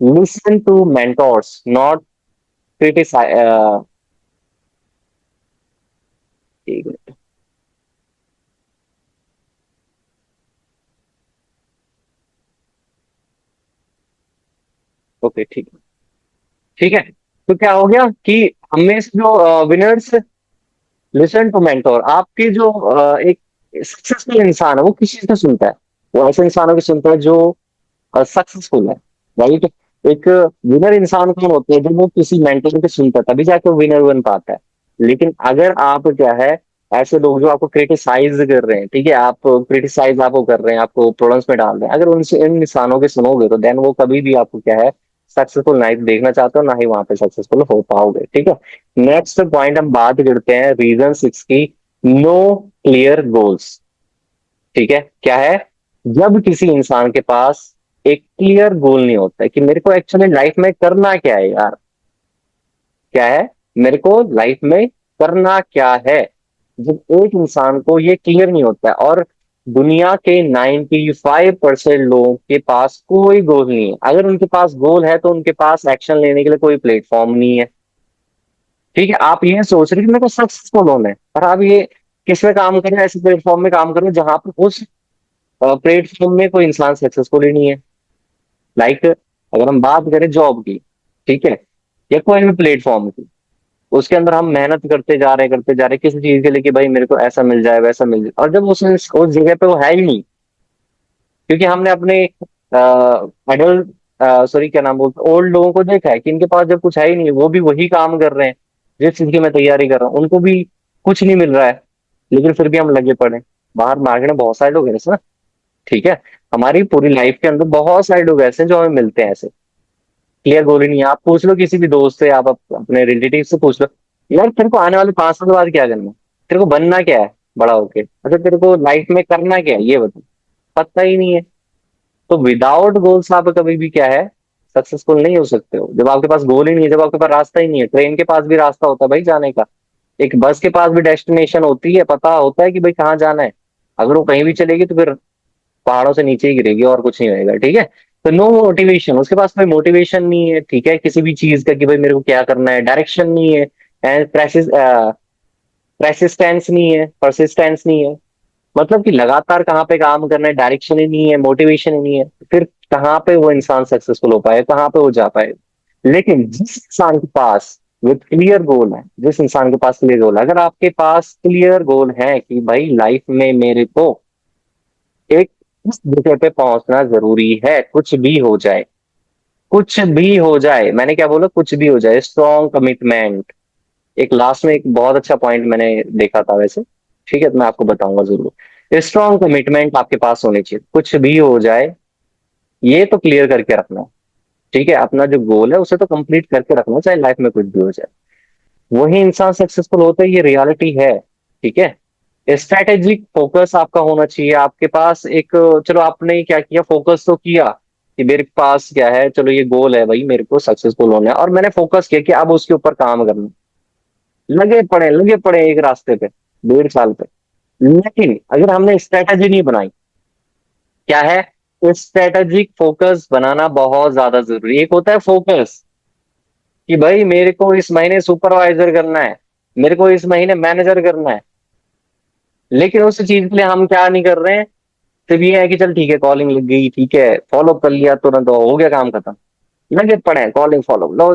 listen to mentors, not criticise. Okay, ठीक है, ठीक है। तो क्या हो गया कि हमें से जो विनर्स लिसन टू मेंटोर, आपके जो एक सक्सेसफुल इंसान है वो किस चीज का सुनता है? वो ऐसे इंसानों की सुनता है जो सक्सेसफुल है, राइट। एक विनर इंसान कौन होते हैं? जब वो किसी मेंटर की सुनता है तभी जाके वो विनर बन पाता है। लेकिन अगर आप क्या है, ऐसे लोग जो आपको क्रिटिसाइज कर रहे हैं, ठीक है, आप क्रिटिसाइज आपको कर रहे हैं, आपको प्रॉब्लम्स में डाल रहे हैं, अगर उनसे इन इंसानों के सुनोगे तो देन वो कभी भी आपको क्या है, सक्सेसफुल नहीं देखना चाहते हो, ना ही वहां पे सक्सेसफुल हो पाओगे, ठीक है। नेक्स्ट पॉइंट हम बात करते हैं रीजन 6 की। नो क्लियर गोल्स, ठीक है। क्या है? जब किसी इंसान के पास एक क्लियर गोल नहीं होता है कि मेरे को एक्चुअली लाइफ में करना क्या है यार, क्या है, मेरे को लाइफ में करना क्या है। जब एक इंसान को ये क्लियर नहीं होता है, और दुनिया के 95% लोगों के पास कोई गोल नहीं है। अगर उनके पास गोल है तो उनके पास एक्शन लेने के लिए कोई प्लेटफॉर्म नहीं है। ठीक है, आप ये सोच रहे कि मेरे को सक्सेसफुल होना है, पर आप ये किस में काम करें? ऐसे प्लेटफॉर्म में काम करें जहां पर उस प्लेटफॉर्म में कोई इंसान सक्सेसफुल ही नहीं है। लाइक अगर हम बात करें जॉब की, ठीक है, या कोई भी प्लेटफॉर्म की, उसके अंदर हम मेहनत करते जा रहे हैं किसी चीज के लिए कि भाई मेरे को ऐसा मिल जाए, वैसा मिल जाए, और जब उस जगह पे वो है ही नहीं, क्योंकि हमने अपने एडल्ट, सॉरी क्या नाम बोलते, ओल्ड लोगों को देखा है कि इनके पास जब कुछ है ही नहीं, वो भी वही काम कर रहे हैं जिस चीज की मैं तैयारी कर रहा हूँ, उनको भी कुछ नहीं मिल रहा है, लेकिन फिर भी हम लगे पड़े हैं। बाहर मार्केट में बहुत सारे लोग हैं ऐसे ना, ठीक है। हमारी पूरी लाइफ के अंदर बहुत सारे लोग ऐसे हैं जो हमें मिलते हैं ऐसे, क्लियर गोल ही नहीं है। आप पूछ लो किसी भी दोस्त से, आप अपने रिलेटिव से पूछ लो, यार तेरे को आने वाले 5 साल बाद क्या करना है, तेरे को बनना क्या है बड़ा होके, अच्छा तेरे को लाइफ में करना क्या है ये बता, पता ही नहीं है। तो विदाउट गोल्स आप कभी भी क्या है, सक्सेसफुल नहीं हो सकते हो। जब आपके पास गोल ही नहीं है, जब आपके पास रास्ता ही नहीं है, ट्रेन के पास भी रास्ता होता है भाई जाने का, एक बस के पास भी डेस्टिनेशन होती है, पता होता है कि भाई कहाँ जाना है। अगर वो कहीं भी चलेगी तो फिर पहाड़ों से नीचे ही गिरेगी और कुछ नहीं होएगा, ठीक है। तो नो मोटिवेशन, उसके पास कोई मोटिवेशन नहीं है, ठीक है, किसी भी चीज का कि भाई मेरे को क्या करना है, डायरेक्शन नहीं है, एंड प्रेसिस्टेंस नहीं है, परसिस्टेंस नहीं है। मतलब कि लगातार कहाँ पे काम करना है, डायरेक्शन ही नहीं है, मोटिवेशन ही नहीं है, फिर कहाँ पे वो इंसान सक्सेसफुल हो पाए, कहाँ पे वो जा पाए। लेकिन जिस इंसान के पास विथ क्लियर गोल है, जिस इंसान के पास क्लियर गोल है, अगर आपके पास क्लियर गोल है कि भाई लाइफ में मेरे को एक इस जगह पे पहुंचना जरूरी है, कुछ भी हो जाए, कुछ भी हो जाए, मैंने क्या बोला, कुछ भी हो जाए, स्ट्रॉन्ग कमिटमेंट। एक लास्ट में एक बहुत अच्छा पॉइंट मैंने देखा था वैसे, ठीक है, तो मैं आपको बताऊंगा जरूर। स्ट्रॉन्ग कमिटमेंट आपके पास होनी चाहिए, कुछ भी हो जाए ये तो क्लियर करके रखना, ठीक है, अपना जो गोल है उसे तो कंप्लीट करके रखना, चाहे लाइफ में कुछ भी हो जाए। वही इंसान सक्सेसफुल होता है, ये रियलिटी है, ठीक है। स्ट्रैटेजिक फोकस आपका होना चाहिए आपके पास एक। चलो आपने क्या किया, फोकस तो किया कि मेरे पास क्या है, चलो ये गोल है भाई, मेरे को सक्सेसफुल होना है, और मैंने फोकस किया कि अब उसके ऊपर काम करना है। लगे पड़े एक रास्ते पे 1.5 साल पे। लेकिन अगर हमने स्ट्रैटेजी नहीं बनाई, क्या है, स्ट्रैटेजिक फोकस बनाना बहुत ज्यादा जरूरी है। एक होता है फोकस कि भाई मेरे को इस महीने सुपरवाइजर करना है, मेरे को इस महीने मैनेजर करना है। लेकिन उस चीज के लिए हम क्या नहीं कर रहे हैं, सिर्फ ये है कि चल ठीक है, कॉलिंग लग गई, ठीक है, फॉलो कर लिया तुरंत, हो गया काम खत्म। लगे पड़े हैं कॉलिंग फॉलो लो।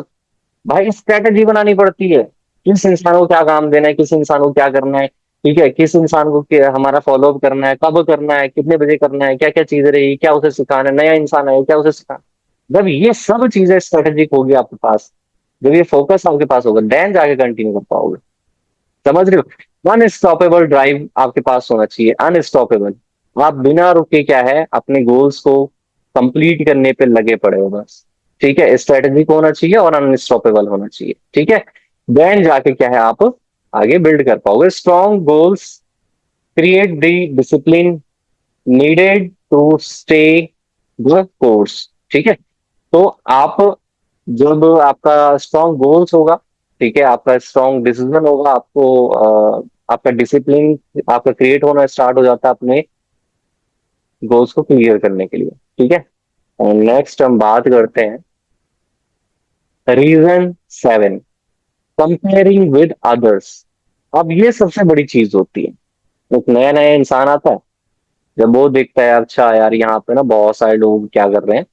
भाई स्ट्रैटेजी बनानी पड़ती है, किस इंसान को क्या काम देना है, किस इंसान को क्या करना है, ठीक है, किस इंसान को हमारा फॉलो अप करना है, कब करना है, कितने बजे करना है, क्या क्या चीजें रही, क्या उसे सिखाना है, नया इंसान है क्या उसे सिखाना। जब ये सब चीजें स्ट्रेटेजिक होगी आपके पास, जब ये फोकस आपके पास होगा, देन जाके कंटिन्यू कर पाओगे। समझ रहे हो, अनस्टॉपेबल ड्राइव आपके पास होना चाहिए, अनस्टॉपेबल। आप बिना रुके क्या है अपने गोल्स को कंप्लीट करने पे लगे पड़े हो बस। ठीक है, स्ट्रेटेजिक होना चाहिए और अनस्टॉपेबल होना चाहिए, ठीक है। देन जाके क्या है आप आगे बिल्ड कर पाओगे strong goals, create the discipline needed to stay the course. ठीक है, तो आप जब आपका स्ट्रॉन्ग गोल्स होगा, ठीक है, आपका स्ट्रॉन्ग डिसीजन होगा, आपको आपका डिसिप्लिन आपका क्रिएट होना स्टार्ट हो जाता है अपने गोल्स को क्लियर करने के लिए। ठीक है, और नेक्स्ट हम बात करते हैं रीजन 7, कंपेयरिंग विद अदर्स। अब ये सबसे बड़ी चीज होती है। एक नया नया इंसान आता है, जब वो देखता है अच्छा यार यहाँ पे ना बहुत सारे लोग क्या कर रहे हैं,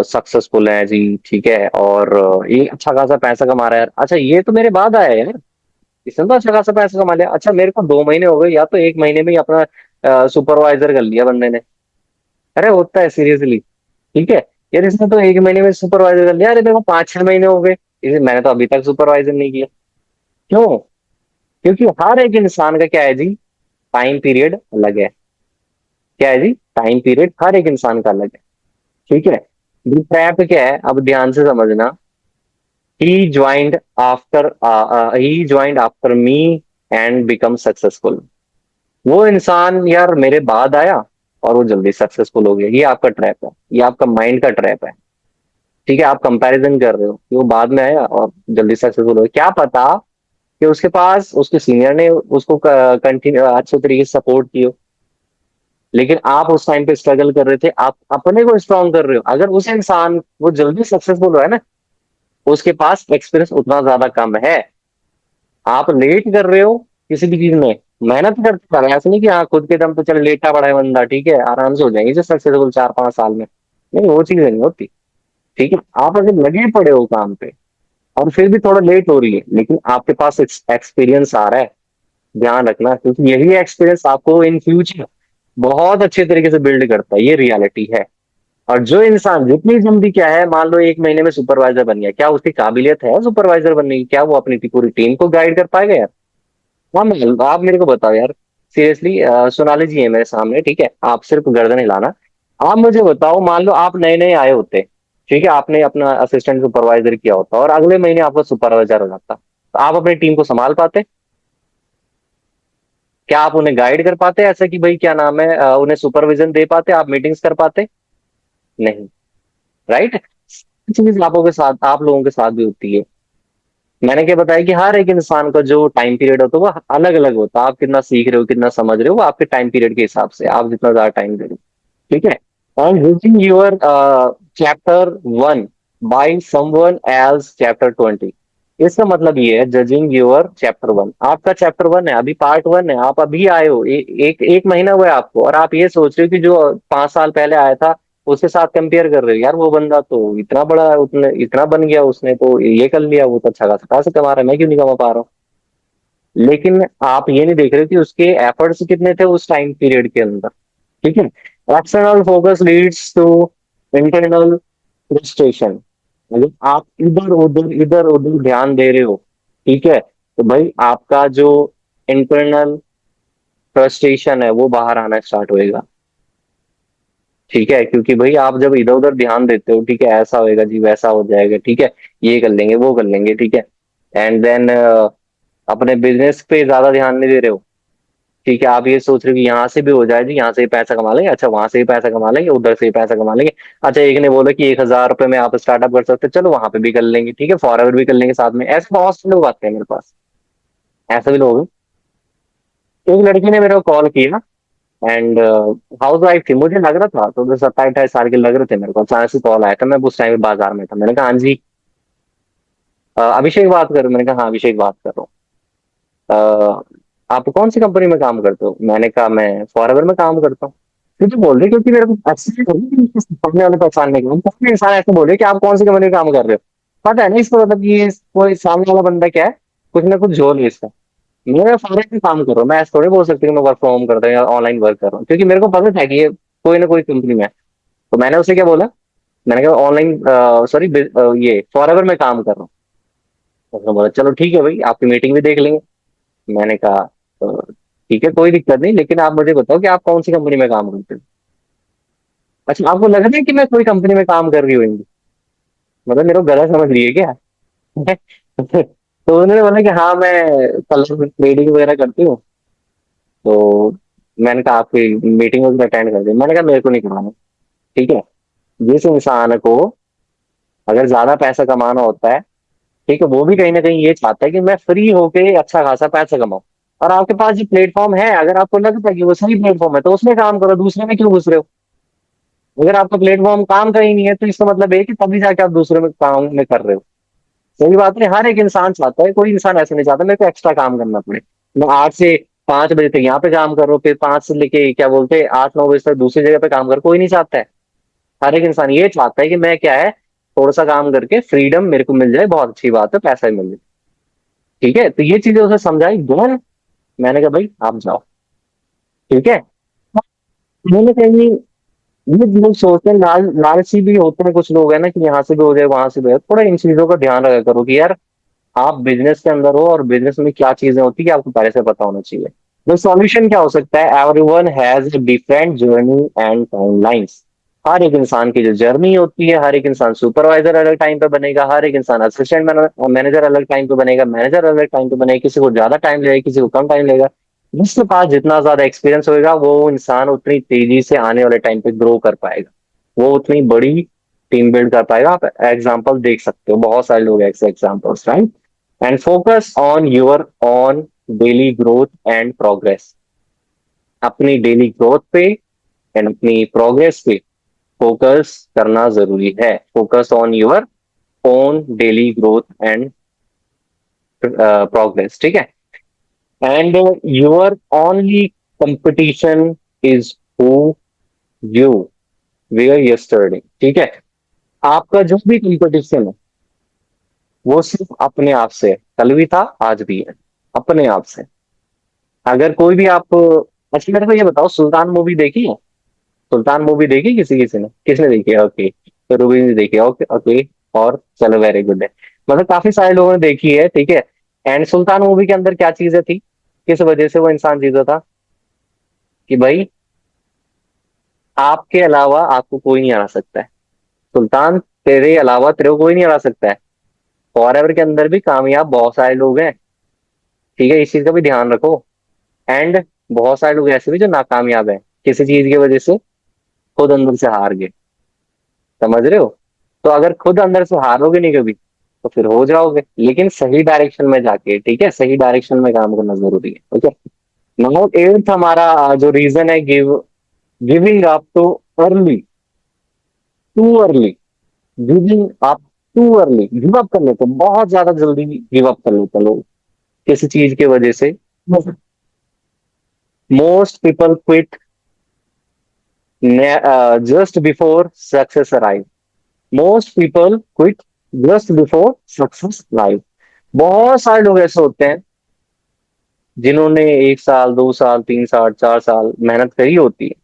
सक्सेसफुल है जी, ठीक है, और ये अच्छा खासा पैसा कमा रहा है यार, अच्छा ये तो मेरे बाद आया है यार, इसने तो अच्छा खासा पैसा कमा लिया, अच्छा मेरे को 2 महीने हो गए या तो 1 महीने में ही अपना सुपरवाइजर कर लिया बंदे ने। अरे होता है सीरियसली, ठीक है, यार इसने तो 1 महीने में सुपरवाइजर कर लिया, अरे मेरे को 5-6 महीने हो गए, इसे मैंने तो अभी तक सुपरवाइजर नहीं किया। क्यों? क्योंकि हर एक इंसान का क्या है जी, टाइम पीरियड अलग है। क्या है जी, टाइम पीरियड हर एक इंसान का अलग है। ठीक है, ट्रैप क्या है, अब ध्यान से समझना। He joined after he joined after me and become successful. वो इंसान यार मेरे बाद आया और वो जल्दी सक्सेसफुल हो गया, ये आपका ट्रैप है, ये आपका माइंड का ट्रैप है। ठीक है, आप कंपैरिजन कर रहे हो कि वो बाद में आया और जल्दी सक्सेसफुल हो गया, क्या पता कि उसके पास उसके सीनियर ने उसको कंटिन्यू अच्छे तरीके से सपोर्ट किया, लेकिन आप उस टाइम पे स्ट्रगल कर रहे थे, आप अपने को स्ट्रॉन्ग कर रहे हो। अगर उस इंसान वो जल्दी सक्सेसफुल हुआ है ना, उसके पास एक्सपीरियंस उतना ज्यादा कम है, आप लेट कर रहे हो किसी भी चीज में, मेहनत करते रहे, ऐसा नहीं कि हाँ खुद के दम पे चल लेटा पड़ा है बंदा, ठीक है, आराम से हो जाएंगे जो सक्सेसफुल 4-5 साल में। नहीं, वो चीजें नहीं होती। ठीक है, आप अगर लगे पड़े हो काम पे और फिर भी थोड़ा लेट हो रही है, लेकिन आपके पास एक्सपीरियंस आ रहा है, ध्यान रखना, क्योंकि यही एक्सपीरियंस आपको इन फ्यूचर बहुत अच्छे तरीके से बिल्ड करता है, ये रियलिटी है। और जो इंसान जितनी जल्दी क्या है, मान लो 1 महीने में सुपरवाइजर बन गया, क्या उसकी काबिलियत है सुपरवाइजर बनने की? क्या वो अपनी पूरी टीम को गाइड कर पाएगा यार? हाँ, आप मेरे को बताओ यार, सीरियसली, सोनाली जी है मेरे सामने, ठीक है, आप सिर्फ गर्दन हिलाना। आप मुझे बताओ, मान लो आप नए नए आए होते, ठीक है, आपने अपना असिस्टेंट सुपरवाइजर किया होता और अगले महीने आपका सुपरवाइजर हो जाता, तो आप अपनी टीम को संभाल पाते? क्या आप उन्हें गाइड कर पाते, ऐसा कि भाई क्या नाम है, उन्हें सुपरविजन दे पाते, आप मीटिंग्स कर पाते? नहीं, राइट। चीज आप लोगों के साथ भी होती है। मैंने क्या बताया कि हर एक इंसान का जो टाइम पीरियड होता है वो अलग अलग होता है, आप कितना सीख रहे हो, कितना समझ रहे हो, वो आपके टाइम पीरियड के हिसाब से, आप जितना ज्यादा टाइम दे रहे हो। ठीक है, and reaching your chapter 1 by someone else chapter 20। इसका मतलब ये है जजिंग योर चैप्टर 1, आपका चैप्टर 1 है, अभी पार्ट 1 है, आप अभी आए हो, एक महीना हुआ है आपको, और आप ये सोच रहे हो कि जो 5 साल पहले आया था उसके साथ कंपेयर कर रहे हो, यार वो बंदा तो इतना बड़ा, उतने इतना बन गया, उसने तो ये कर लिया, वो तो अच्छा खासा पैसा कमा रहा है, मैं क्यों नहीं कमा पा रहा हूँ? लेकिन आप ये नहीं देख रहे हो कि उसके एफर्ट्स कितने थे उस टाइम पीरियड के अंदर। ठीक है, external focus leads to internal frustration. मतलब आप इधर उधर ध्यान दे रहे हो, ठीक है, तो भाई आपका जो इंटरनल फ्रस्ट्रेशन है वो बाहर आना स्टार्ट होएगा। ठीक है, क्योंकि भाई आप जब इधर उधर ध्यान देते हो, ठीक है, ऐसा होएगा जी, वैसा हो जाएगा, ठीक है, ये कर लेंगे वो कर लेंगे, ठीक है, एंड देन अपने बिजनेस पे ज्यादा ध्यान नहीं दे रहे हो, ठीक है, आप ये सोच रहे हो कि यहाँ से भी हो जाए जी, यहाँ से भी पैसा कमा लेंगे, अच्छा वहां से भी पैसा कमा लेंगे, उधर से भी पैसा कमा लेंगे। अच्छा एक ने बोला कि 1,000 रुपए में आप स्टार्टअप कर सकते हो, चलो वहां पे भी कर लेंगे, ठीक है, फॉरएवर भी कर लेंगे साथ में। ऐसे बहुत से लोग आते हैं मेरे पास, ऐसे भी लोग हैं। एक लड़की ने मेरे को कॉल किया, एंड हाउस वाइफ थी, मुझे लग रहा था, तो 27-28 साल के लग रहे थे मेरे को। अचानक से कॉल आया था, मैं उस टाइम बाजार में था। मैंने कहा हाँ जी, अभिषेक बात कर रहे हो? मैंने कहा हाँ अभिषेक बात कर रहा हूँ। आप कौन सी कंपनी में काम करते हो? मैंने कहा मैं फॉरएवर में काम करता हूँ। क्योंकि बोल रहे, क्योंकि मेरे को अच्छे पढ़ने वाले पहचानने के काफी इंसान ऐसे बोल रहे कि आप कौन सी कंपनी में काम कर रहे हो। पता है ना इसको, मतलब कि ये कोई सामने वाला बंदा क्या है, कुछ ना कुछ झोल है इसका। मैं फॉरएवर में काम कर रहा हूँ, मैं ऐसे थोड़ी बोल सकती हूँ कि मैं वर्क फ्रॉम होम करता हूँ या ऑनलाइन वर्क कर रहा हूँ, क्योंकि मेरे को पता था कि ये कोई ना कोई कंपनी में है। तो मैंने उसे क्या बोला, मैंने कहा ऑनलाइन, सॉरी, ये फॉरएवर में काम कर रहा हूँ। तो उसने बोला चलो ठीक है भाई, आपकी मीटिंग भी देख लेंगे। मैंने कहा ठीक है, कोई दिक्कत नहीं, लेकिन आप मुझे बताओ कि आप कौन सी कंपनी में काम करते हो। अच्छा आपको लग रहा है कि मैं कोई कंपनी में काम कर रही हूँ? मतलब मेरे को गलत समझ रही है क्या? तो उन्होंने बोला कि हाँ मैं कलर ट्रेडिंग वगैरह करती हूँ। तो मैंने कहा आपकी मीटिंग वगैरह अटेंड कर दी। मैंने कहा मेरे को नहीं करवाना, ठीक है। जिस इंसान को अगर ज्यादा पैसा कमाना होता है, ठीक है, वो भी कहीं ना कहीं ये चाहता है कि मैं फ्री होके अच्छा खासा पैसा कमाऊं। और आपके पास जो प्लेटफॉर्म है, अगर आपको लगता है कि वो सही प्लेटफॉर्म है, तो उसमें काम करो, दूसरे में क्यों घुस रहे हो? अगर आपका प्लेटफॉर्म काम का ही नहीं है, तो इसका मतलब है कि तभी जाके आप दूसरे में काम में कर रहे हो। सही बात नहीं, हर एक इंसान चाहता है, कोई इंसान ऐसे नहीं चाहता मेरे को एक्स्ट्रा काम करना पड़े। मैं 8 से 5 बजे तक यहाँ पे काम कर रहा हूँ, फिर 5 से लेके क्या बोलते हैं 8-9 बजे तक दूसरी जगह पे काम कर, कोई नहीं चाहता है। हर एक इंसान ये चाहता है कि मैं क्या है, थोड़ा सा काम करके फ्रीडम मेरे को मिल जाए, बहुत अच्छी बात है, पैसा भी मिल जाए। ठीक है, तो ये चीजें उसे समझाई दो। मैंने कहा भाई आप जाओ, ठीक है। मैंने कहीं, ये लोग सोचते हैं, लालची भी होते हैं कुछ लोग, है ना, कि यहाँ से भी हो जाए वहां से भी हो जाए। थोड़ा इन चीजों का ध्यान रखा करो कि यार आप बिजनेस के अंदर हो, और बिजनेस में क्या चीजें होती है आपको पहले से पता होना चाहिए। तो सॉल्यूशन क्या हो सकता है? Everyone has different journey and timelines. हर एक इंसान की जो जर्नी होती है, हर एक इंसान सुपरवाइजर अलग टाइम पे बनेगा, हर एक इंसान असिस्टेंट मैनेजर अलग टाइम पे बनेगा, मैनेजर अलग टाइम पे बनेगा, किसी को ज्यादा टाइम लगेगा, किसी को कम टाइम लगेगा। जिसके पास जितना ज्यादा एक्सपीरियंस होगा, वो इंसान उतनी तेजी से आने वाले टाइम पे ग्रो कर पाएगा, वो उतनी बड़ी टीम बिल्ड कर पाएगा। आप एग्जाम्पल देख सकते हो, बहुत सारे लोग ऐसे examples, right. And focus on your on daily growth and progress. अपनी डेली ग्रोथ पे एंड अपनी प्रोग्रेस पे फोकस करना जरूरी है। Focus on your own daily growth and progress, ठीक है। And your only competition is who you were yesterday, ठीक है। आपका जो भी कंपटीशन है, वो सिर्फ अपने आप से है। कल भी था, आज भी है, अपने आप से। अगर कोई भी आप, अच्छा मेरे को ये बताओ, सुल्तान मूवी देखी है? सुल्तान मूवी देखी किसी किसी ने, किसने देखी है? ओके, तो रूबी ने देखी है, ओके ओके। और चलो वेरी गुड है, मतलब काफी सारे लोगों ने देखी है, ठीक है। एंड सुल्तान मूवी के अंदर क्या चीजें थी, किस वजह से वो इंसान जीता था? कि भाई आपके अलावा आपको कोई नहीं हरा सकता है। सुल्तान, तेरे अलावा तेरे को कोई नहीं हरा सकता है। फॉरएवर के अंदर भी कामयाब बहुत सारे लोग हैं, ठीक है, इस चीज का भी ध्यान रखो। एंड बहुत सारे लोग ऐसे भी जो नाकामयाब हैं, किसी चीज की वजह से खुद अंदर से हार गए। समझ रहे हो? तो अगर खुद अंदर से हारोगे नहीं कभी, तो फिर हो जाओगे, लेकिन सही डायरेक्शन में जाके, ठीक है, सही डायरेक्शन में काम करना जरूरी है, ओके। नाउ एट्थ हमारा जो रीजन है, giving up too early, too early, giving up too early, give up कर लेते हैं, बहुत ज्यादा जल्दी गिव अप कर लेते हैं लोग किसी चीज की वजह से। Most people quit just before success arrive. Most people quit just before success arrive. बहुत सारे लोग ऐसे होते हैं जिन्होंने 1 साल 2 साल 3 साल 4 साल मेहनत करी होती है,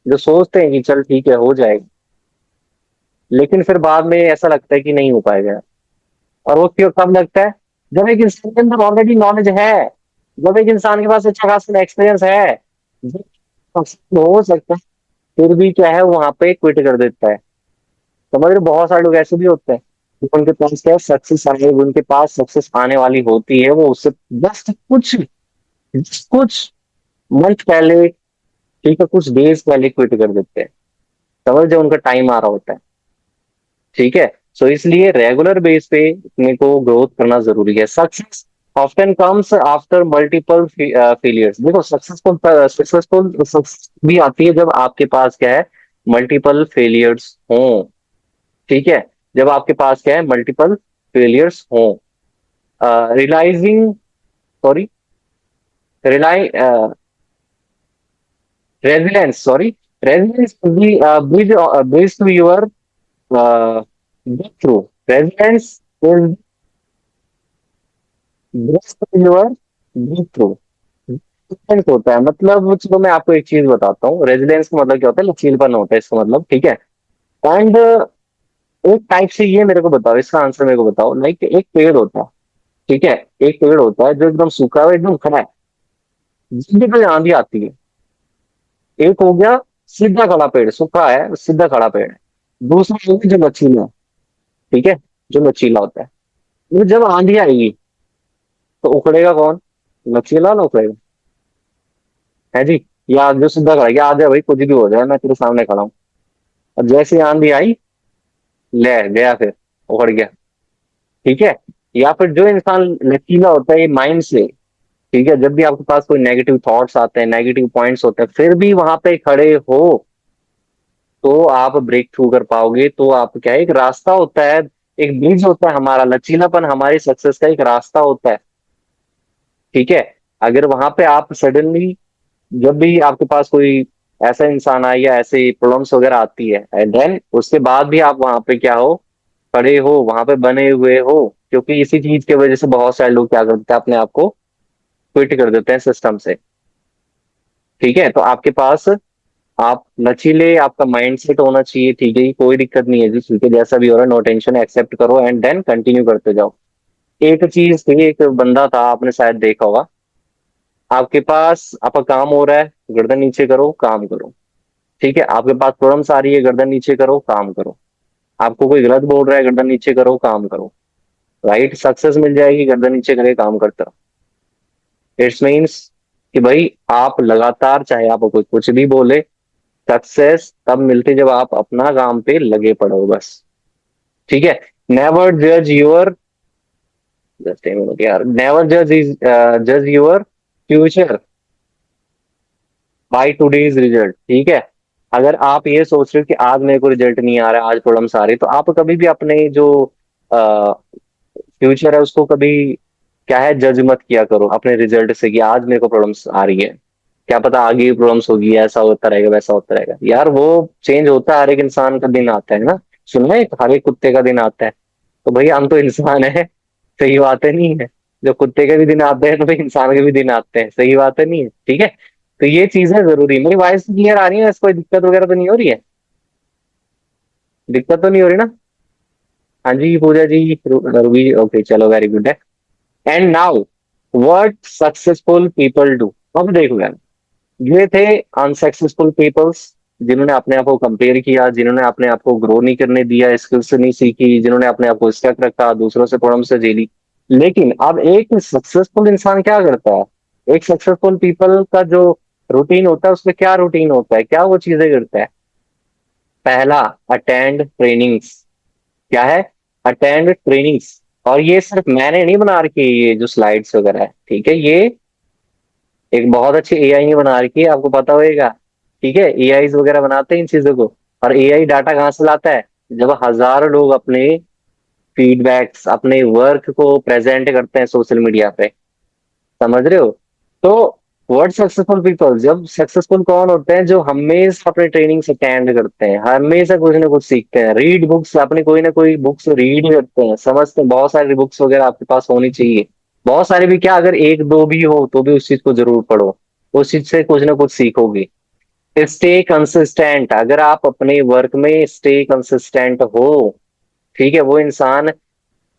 जो सोचते हैं कि चल ठीक है हो जाएगा, लेकिन फिर बाद में ऐसा लगता है कि नहीं हो पाएगा। और वो क्यों, कब लगता है? जब एक इंसान के अंदर ऑलरेडी नॉलेज है, जब एक इंसान के पास अच्छा खासा एक्सपीरियंस है, जब हो सकता है, फिर भी क्या है, वहां पे क्विट कर देता है। समझ रहे हो? बहुत सारे लोग ऐसे भी होते हैं कि उनके पास क्या सक्सेस आने, उनके पास सक्सेस आने वाली होती है, वो उससे जस्ट कुछ कुछ मंथ पहले, ठीक है, कुछ डेज पहले क्विट कर देते हैं। समझ जो उनका टाइम आ रहा होता है। ठीक है। सो इसलिए रेगुलर बेस पे अपने को ग्रोथ करना जरूरी है। Success often comes after multiple failures. देखो सक्सेसफुल सक्सेसफुल भी आती है जब आपके पास क्या है, मल्टीपल फेलियर्स हों। ठीक है। जब आपके पास क्या है, मल्टीपल फेलियर्स हों। Realising, sorry, rely resilience, sorry, resilience bridge to your breakthrough. Resilience is bridge to your breakthrough. Resilience होता है मतलब, चलो मैं आपको एक चीज बताता हूँ, रेजिलेंस का मतलब क्या होता है, लचीलापन होता है इसका मतलब। ठीक है। एंड एक टाइप से ये मेरे को बताओ, इसका आंसर मेरे को बताओ। लाइक एक पेड़ होता है, ठीक है, एक पेड़ होता है जो एकदम सूखा हुआ, एकदम खड़ा है। जिस भी कोई आंधी आती है, एक हो गया सीधा खड़ा पेड़, सूखा है सीधा खड़ा पेड़ है। दूसरा हो गया जो लचीला है, ठीक है, जो लचीला होता है। वो जब आंधी आएगी तो उखड़ेगा कौन? लचीला ना उखड़ेगा? है जी। या जो सीधा खड़ा है, या आ जाए भाई कुछ भी हो जाए, मैं तेरे सामने खड़ा हूँ। और जैसे ही आंधी आई, ले गया, फिर उखड़ गया। ठीक है। या फिर जो इंसान लचीला होता है माइंड से, ठीक है, जब भी आपके पास कोई नेगेटिव थॉट्स आते हैं, नेगेटिव पॉइंट्स होते हैं, फिर भी वहां पे खड़े हो, तो आप ब्रेक थ्रू कर पाओगे। तो आप क्या है, एक रास्ता होता है, एक ब्रिज होता है हमारा, लचीलापन हमारी सक्सेस का एक रास्ता होता है। ठीक है। अगर वहां पे आप सडनली, जब भी आपके पास कोई ऐसा इंसान आए या ऐसे प्रॉब्लम्स वगैरह आती है, एंड देन उसके बाद भी आप वहां पे क्या हो, खड़े हो, वहां पे बने हुए हो, क्योंकि इसी चीज की वजह से बहुत सारे लोग क्या करते हैं, अपने आप को क्विट कर देते हैं सिस्टम से। ठीक है। तो आपके पास, आप लचीले, आपका माइंड सेट होना चाहिए। ठीक है, कोई दिक्कत नहीं है जी, ठीक है, जैसा भी हो रहा है नो टेंशन, एक्सेप्ट करो एंड देन कंटिन्यू करते जाओ। एक चीज थी, एक बंदा था, आपने शायद देखा होगा, आपके पास आपका काम हो रहा है, गर्दन नीचे करो, काम करो। ठीक है। आपके पास प्रॉब्लम्स आ रही है, गर्दन नीचे करो, काम करो। आपको कोई गलत बोल रहा है, गर्दन नीचे करो, काम करो। राइट, सक्सेस मिल जाएगी, गर्दन नीचे करके काम करते रहो। इट्स मीन्स कि भाई आप लगातार, चाहे आपको कोई कुछ भी बोले, सक्सेस तब मिलती जब आप अपना काम पे लगे पड़ो बस। ठीक है। नेवर जज योर, जस्ट ए मिनट यार, नेवर जज your future by today's result. ठीक है। अगर आप ये सोच रहे हो कि आज मेरे को रिजल्ट नहीं आ रहा है, आज प्रॉब्लम्स आ रही, तो आप कभी भी अपने जो फ्यूचर है उसको कभी क्या है, जज मत किया करो अपने रिजल्ट से, कि आज मेरे को प्रॉब्लम्स आ रही है, क्या पता आगे प्रॉब्लम्स होगी, ऐसा होता रहेगा, वैसा होता रहेगा। यार वो चेंज होता है, हर एक इंसान का दिन आता है ना। सुना है, हर एक कुत्ते का दिन आता है। तो भाई हम तो इंसान है, सही बात है नहीं है? जो कुत्ते के भी दिन आते हैं, तो भाई इंसान के भी दिन आते हैं, सही बात है नहीं है? ठीक है। तो ये चीजें जरूरी, मेरी वॉइस क्लियर आ रही है, कोई दिक्कत वगैरह तो नहीं हो रही है? दिक्कत तो नहीं हो रही ना? हाँ जी पूजा जी, रूबी, ओके, चलो वेरी गुड है। And now what successful people do. अब देखो यार, ये थे अनसक्सेसफुल पीपल्स, जिन्होंने अपने आप को कंपेयर किया, जिन्होंने अपने आप को ग्रो नहीं करने दिया, स्किल्स नहीं सीखी, जिन्होंने अपने आप को स्टक रखा, दूसरों से प्रॉब्लम से झेली। लेकिन अब एक सक्सेसफुल इंसान क्या करता है, एक सक्सेसफुल पीपल का जो रूटीन होता है, उसमें क्या रूटीन होता है, क्या वो चीजें करता है? पहला, अटेंड ट्रेनिंग्स। क्या है? Attend trainings. और ये सिर्फ मैंने नहीं बना रखी, ये जो स्लाइड्स वगैरह है, ठीक है, ये एक बहुत अच्छी एआई ने बना रखी है, आपको पता होएगा। ठीक है, एआई वगैरह बनाते हैं इन चीजों को। और एआई डाटा कहाँ से लाता है? जब हजारों लोग अपने फीडबैक्स, अपने वर्क को प्रेजेंट करते हैं सोशल मीडिया पे। समझ रहे हो? तो वर्ड सक्सेसफुल पीपल, जब सक्सेसफुल कौन होते हैं, जो हमेशा अपने ट्रेनिंग्स अटेंड करते हैं, हमेशा कुछ ना कुछ सीखते हैं, रीड बुक्स, अपने कोई ना कोई बुक्स रीड करते हैं, समझते हैं। बहुत सारी बुक्स वगैरह आपके पास होनी चाहिए। बहुत सारी भी क्या, अगर एक दो भी हो तो भी उस चीज को जरूर पढ़ो, उस चीज से कुछ ना कुछ सीखोगे। स्टे कंसिस्टेंट, अगर आप अपने वर्क में स्टे कंसिस्टेंट हो, ठीक है, वो इंसान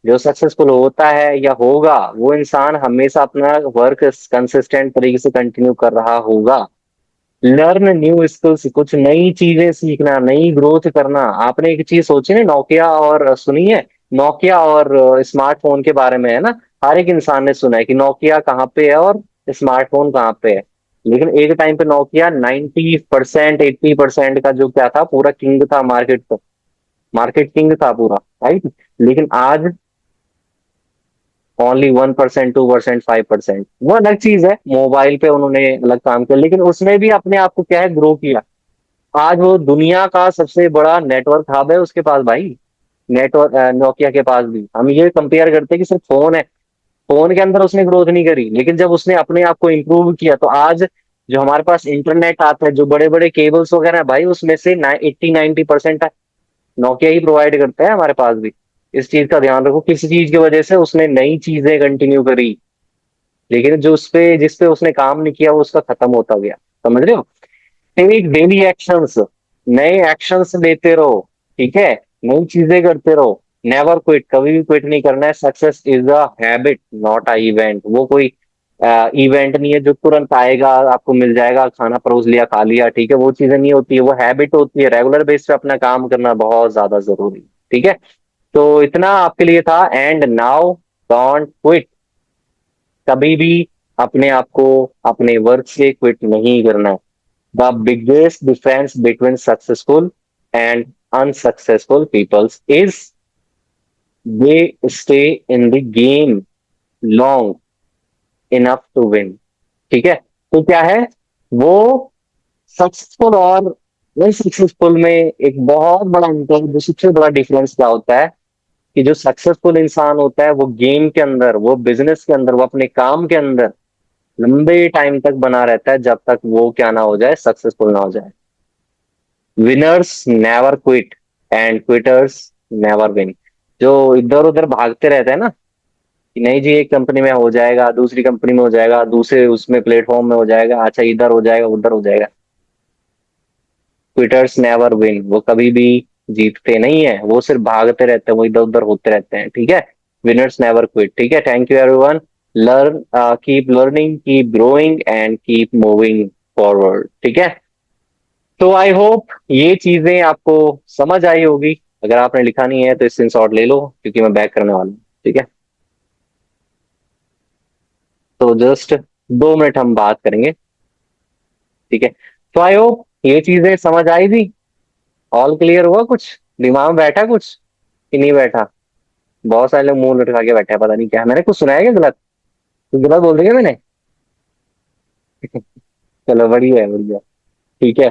जो सक्सेसफुल होता है या होगा, वो इंसान हमेशा अपना वर्क कंसिस्टेंट तरीके से कंटिन्यू कर रहा होगा। लर्न न्यू स्किल्स, कुछ नई चीजें सीखना, नई ग्रोथ करना। आपने एक चीज सोची ना, नोकिया और सुनी है, नोकिया और स्मार्टफोन के बारे में, है ना? हर एक इंसान ने सुना है कि नोकिया कहाँ पे है और स्मार्टफोन कहाँ पे है। लेकिन एक टाइम पे नोकिया 90% 80% का जो क्या था, पूरा किंग था मार्केट का। मार्केट किंग था पूरा, राइट। लेकिन आज ओनली 1%, 2%, 5%, वो अलग चीज है, मोबाइल पे उन्होंने अलग काम किया, लेकिन उसने भी अपने आप को क्या है, ग्रो किया। आज वो दुनिया का सबसे बड़ा नेटवर्क हब है उसके पास भाई। नेटवर्क नोकिया के पास भी हम ये कंपेयर करते हैं कि सिर्फ फोन है, फोन के अंदर उसने ग्रोथ नहीं करी, लेकिन जब उसने अपने आप को इम्प्रूव किया तो आज जो हमारे पास इंटरनेट आता है, जो बड़े बड़े केबल्स वगैरह है भाई, उसमें से 80-90% नोकिया ही प्रोवाइड करता है हमारे पास भी। इस चीज का ध्यान रखो, किसी चीज की वजह से उसने नई चीजें कंटिन्यू करी, लेकिन जो उस पे जिस पे उसने काम नहीं किया वो उसका खत्म होता गया। समझ रहे हो? टेक डेली एक्शंस, नए एक्शंस लेते रहो, ठीक है, नई चीजें करते रहो। नेवर क्विट, कभी भी क्विट नहीं करना है। Success is a habit, not a event. वो कोई इवेंट नहीं है जो तुरंत आएगा, आपको मिल जाएगा, खाना परोस लिया खा लिया, ठीक है, वो चीजें नहीं होती है, वो हैबिट होती है। रेगुलर बेस पे अपना काम करना बहुत ज्यादा जरूरी है, ठीक है। तो इतना आपके लिए था, एंड नाउ डोंट क्विट। कभी भी अपने आप को अपने वर्क से क्विट नहीं करना है। The biggest difference between successful and unsuccessful peoples is they stay in the game long enough to win, ठीक है। तो क्या है, वो सक्सेसफुल और अनसक्सेसफुल में एक बहुत बड़ा अंतर, जो सबसे बड़ा डिफरेंस क्या होता है, कि जो सक्सेसफुल इंसान होता है वो गेम के अंदर, वो बिजनेस के अंदर, वो अपने काम के अंदर लंबे टाइम तक बना रहता है, जब तक वो क्या ना हो जाए, सक्सेसफुल ना हो जाए। Winners never quit and quitters never win. जो इधर उधर भागते रहते हैं ना, कि नहीं जी एक कंपनी में हो जाएगा, दूसरी कंपनी में हो जाएगा, दूसरे उसमें प्लेटफॉर्म में हो जाएगा, अच्छा इधर हो जाएगा उधर हो जाएगा, क्विटर्स नेवर विन। वो कभी भी जीतते नहीं है, वो सिर्फ भागते रहते हैं, वो इधर उधर होते रहते हैं, ठीक है। विनर्स नेवर क्विट, ठीक है। Thank you everyone. Learn, keep learning, keep growing and keep moving forward, ठीक है। तो आई होप ये चीजें आपको समझ आई होगी। अगर आपने लिखा नहीं है तो स्क्रीनशॉट ले लो, क्योंकि मैं बैक करने वाला हूँ, ठीक है। तो जस्ट 2 मिनट हम बात करेंगे, ठीक है। तो आई होप ये चीजें समझ आई थी, ऑल क्लियर हुआ, कुछ दिमाग में बैठा कुछ कि नहीं बैठा? बहुत सारे लोग मुंह लटका के बैठे हैं, पता नहीं क्या, मैंने कुछ सुनाया क्या गलत? कुछ गलत बोल दिया मैंने? चलो बढ़िया है, बढ़िया, ठीक है।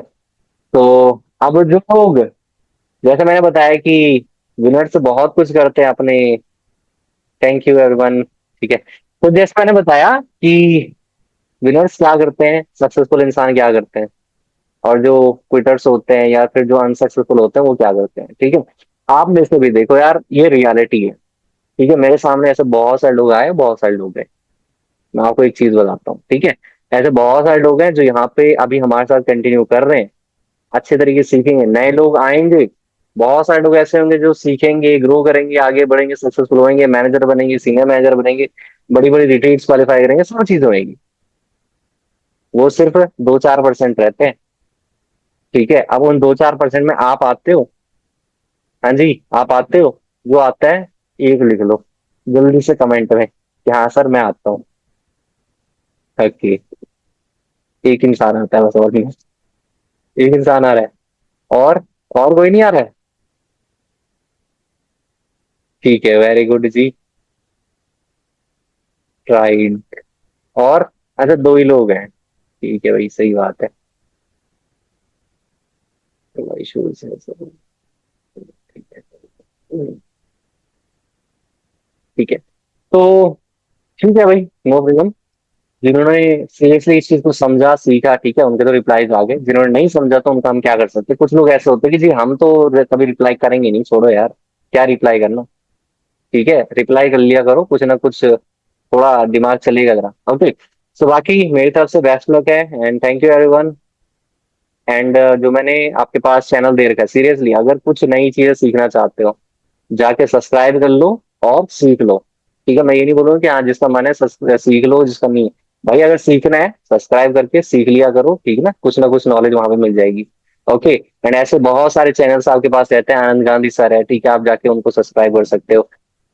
तो अब जो लोग, जैसे मैंने बताया कि विनर्स बहुत कुछ करते हैं अपने, थैंक यू एवरीवन, ठीक है। तो जैसे मैंने बताया कि विनर्स क्या करते हैं, सक्सेसफुल इंसान क्या करते हैं, और जो क्विटर्स होते हैं या फिर जो अनसक्सेसफुल होते हैं वो क्या करते हैं, ठीक है। आप में से भी देखो यार, ये रियलिटी है, ठीक है। मेरे सामने ऐसे बहुत सारे लोग आए, बहुत सारे लोग हैं। मैं आपको एक चीज बताता हूँ, ठीक है। ऐसे बहुत सारे लोग हैं जो यहाँ पे अभी हमारे साथ कंटिन्यू कर रहे हैं, अच्छे तरीके से सीखेंगे, नए लोग आएंगे। बहुत सारे लोग ऐसे होंगे जो सीखेंगे, ग्रो करेंगे, आगे बढ़ेंगे, सक्सेसफुल होंगे, मैनेजर बनेंगे, सीनियर मैनेजर बनेंगे, बड़ी बड़ी रिट्रीट्स क्वालिफाई करेंगे, सब चीजें होंगी। वो सिर्फ 2-4% रहते हैं, ठीक है। अब उन 2-4% में आप आते हो, हाँ जी, आप आते हो। जो आता है एक लिख लो जल्दी से कमेंट में कि हाँ सर मैं आता हूँ। ओके, एक इंसान आता है बस, और नहीं। एक इंसान आ रहा है, और कोई नहीं आ रहा है? ठीक है, वेरी गुड जी, ट्राइड। और अच्छा, 2 ही लोग हैं, ठीक है भाई, सही बात है। तो भाई शुरू से ठीक है, ठीक है। तो ठीक है भाई, नो प्रॉब्लम। जिन्होंने सीरियसली इस चीज को समझा सीखा, ठीक है, उनके तो रिप्लाईज आ गए। जिन्होंने नहीं समझा तो उनका हम क्या कर सकते हैं? कुछ लोग ऐसे होते हैं कि जी हम तो कभी रिप्लाई करेंगे नहीं, छोड़ो यार, क्या रिप्लाई करना, ठीक है। रिप्लाई कर लिया करो, कुछ ना कुछ थोड़ा दिमाग चलेगा जरा, ओके। सो बाकी मेरी तरफ से बेस्ट लक है, and thank you everyone. And जो मैंने आपके पास चैनल दे रखा है, सीरियसली अगर कुछ नई चीजें सीखना चाहते हो, जाके सब्सक्राइब कर लो और सीख लो, ठीक है। मैं ये नहीं बोलूंगा कि हाँ जिसका मन है सीख लो, जिसका नहीं है, भाई अगर सीखना है सब्सक्राइब करके सीख लिया करो, ठीक है ना कुछ नॉलेज वहां पे मिल जाएगी, ओके। एंड ऐसे बहुत सारे चैनल्स आपके पास रहते हैं, आनंद गांधी सर है, ठीक है, आप जाके उनको सब्सक्राइब कर सकते हो।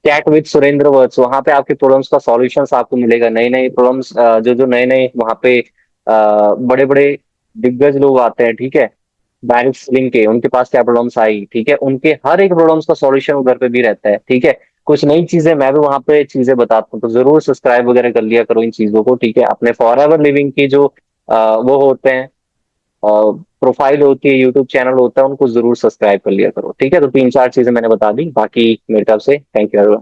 चैट विद सुरेंद्र वर्ड्स, वहां पे आपके प्रॉब्लम्स का सॉल्यूशंस आपको मिलेगा, नए नए प्रॉब्लम्स जो जो नए नए वहां पे बड़े बड़े दिग्गज लोग आते हैं, ठीक है, बैंक लिंक के, उनके पास क्या प्रॉब्लम्स आई, ठीक है, उनके हर एक प्रॉब्लम्स का सॉल्यूशन उधर पे भी रहता है, ठीक है। कुछ नई चीजें मैं भी वहां पे चीजें बताता हूँ, तो जरूर सब्सक्राइब वगैरह कर लिया करो इन चीजों को, ठीक है। अपने फॉर एवर लिविंग की जो वो होते हैं, प्रोफाइल होती है, यूट्यूब चैनल होता है, उनको जरूर सब्सक्राइब कर लिया करो, ठीक है। तो तीन चार चीजें मैंने बता दी, बाकी मेरी तरफ से थैंक यू।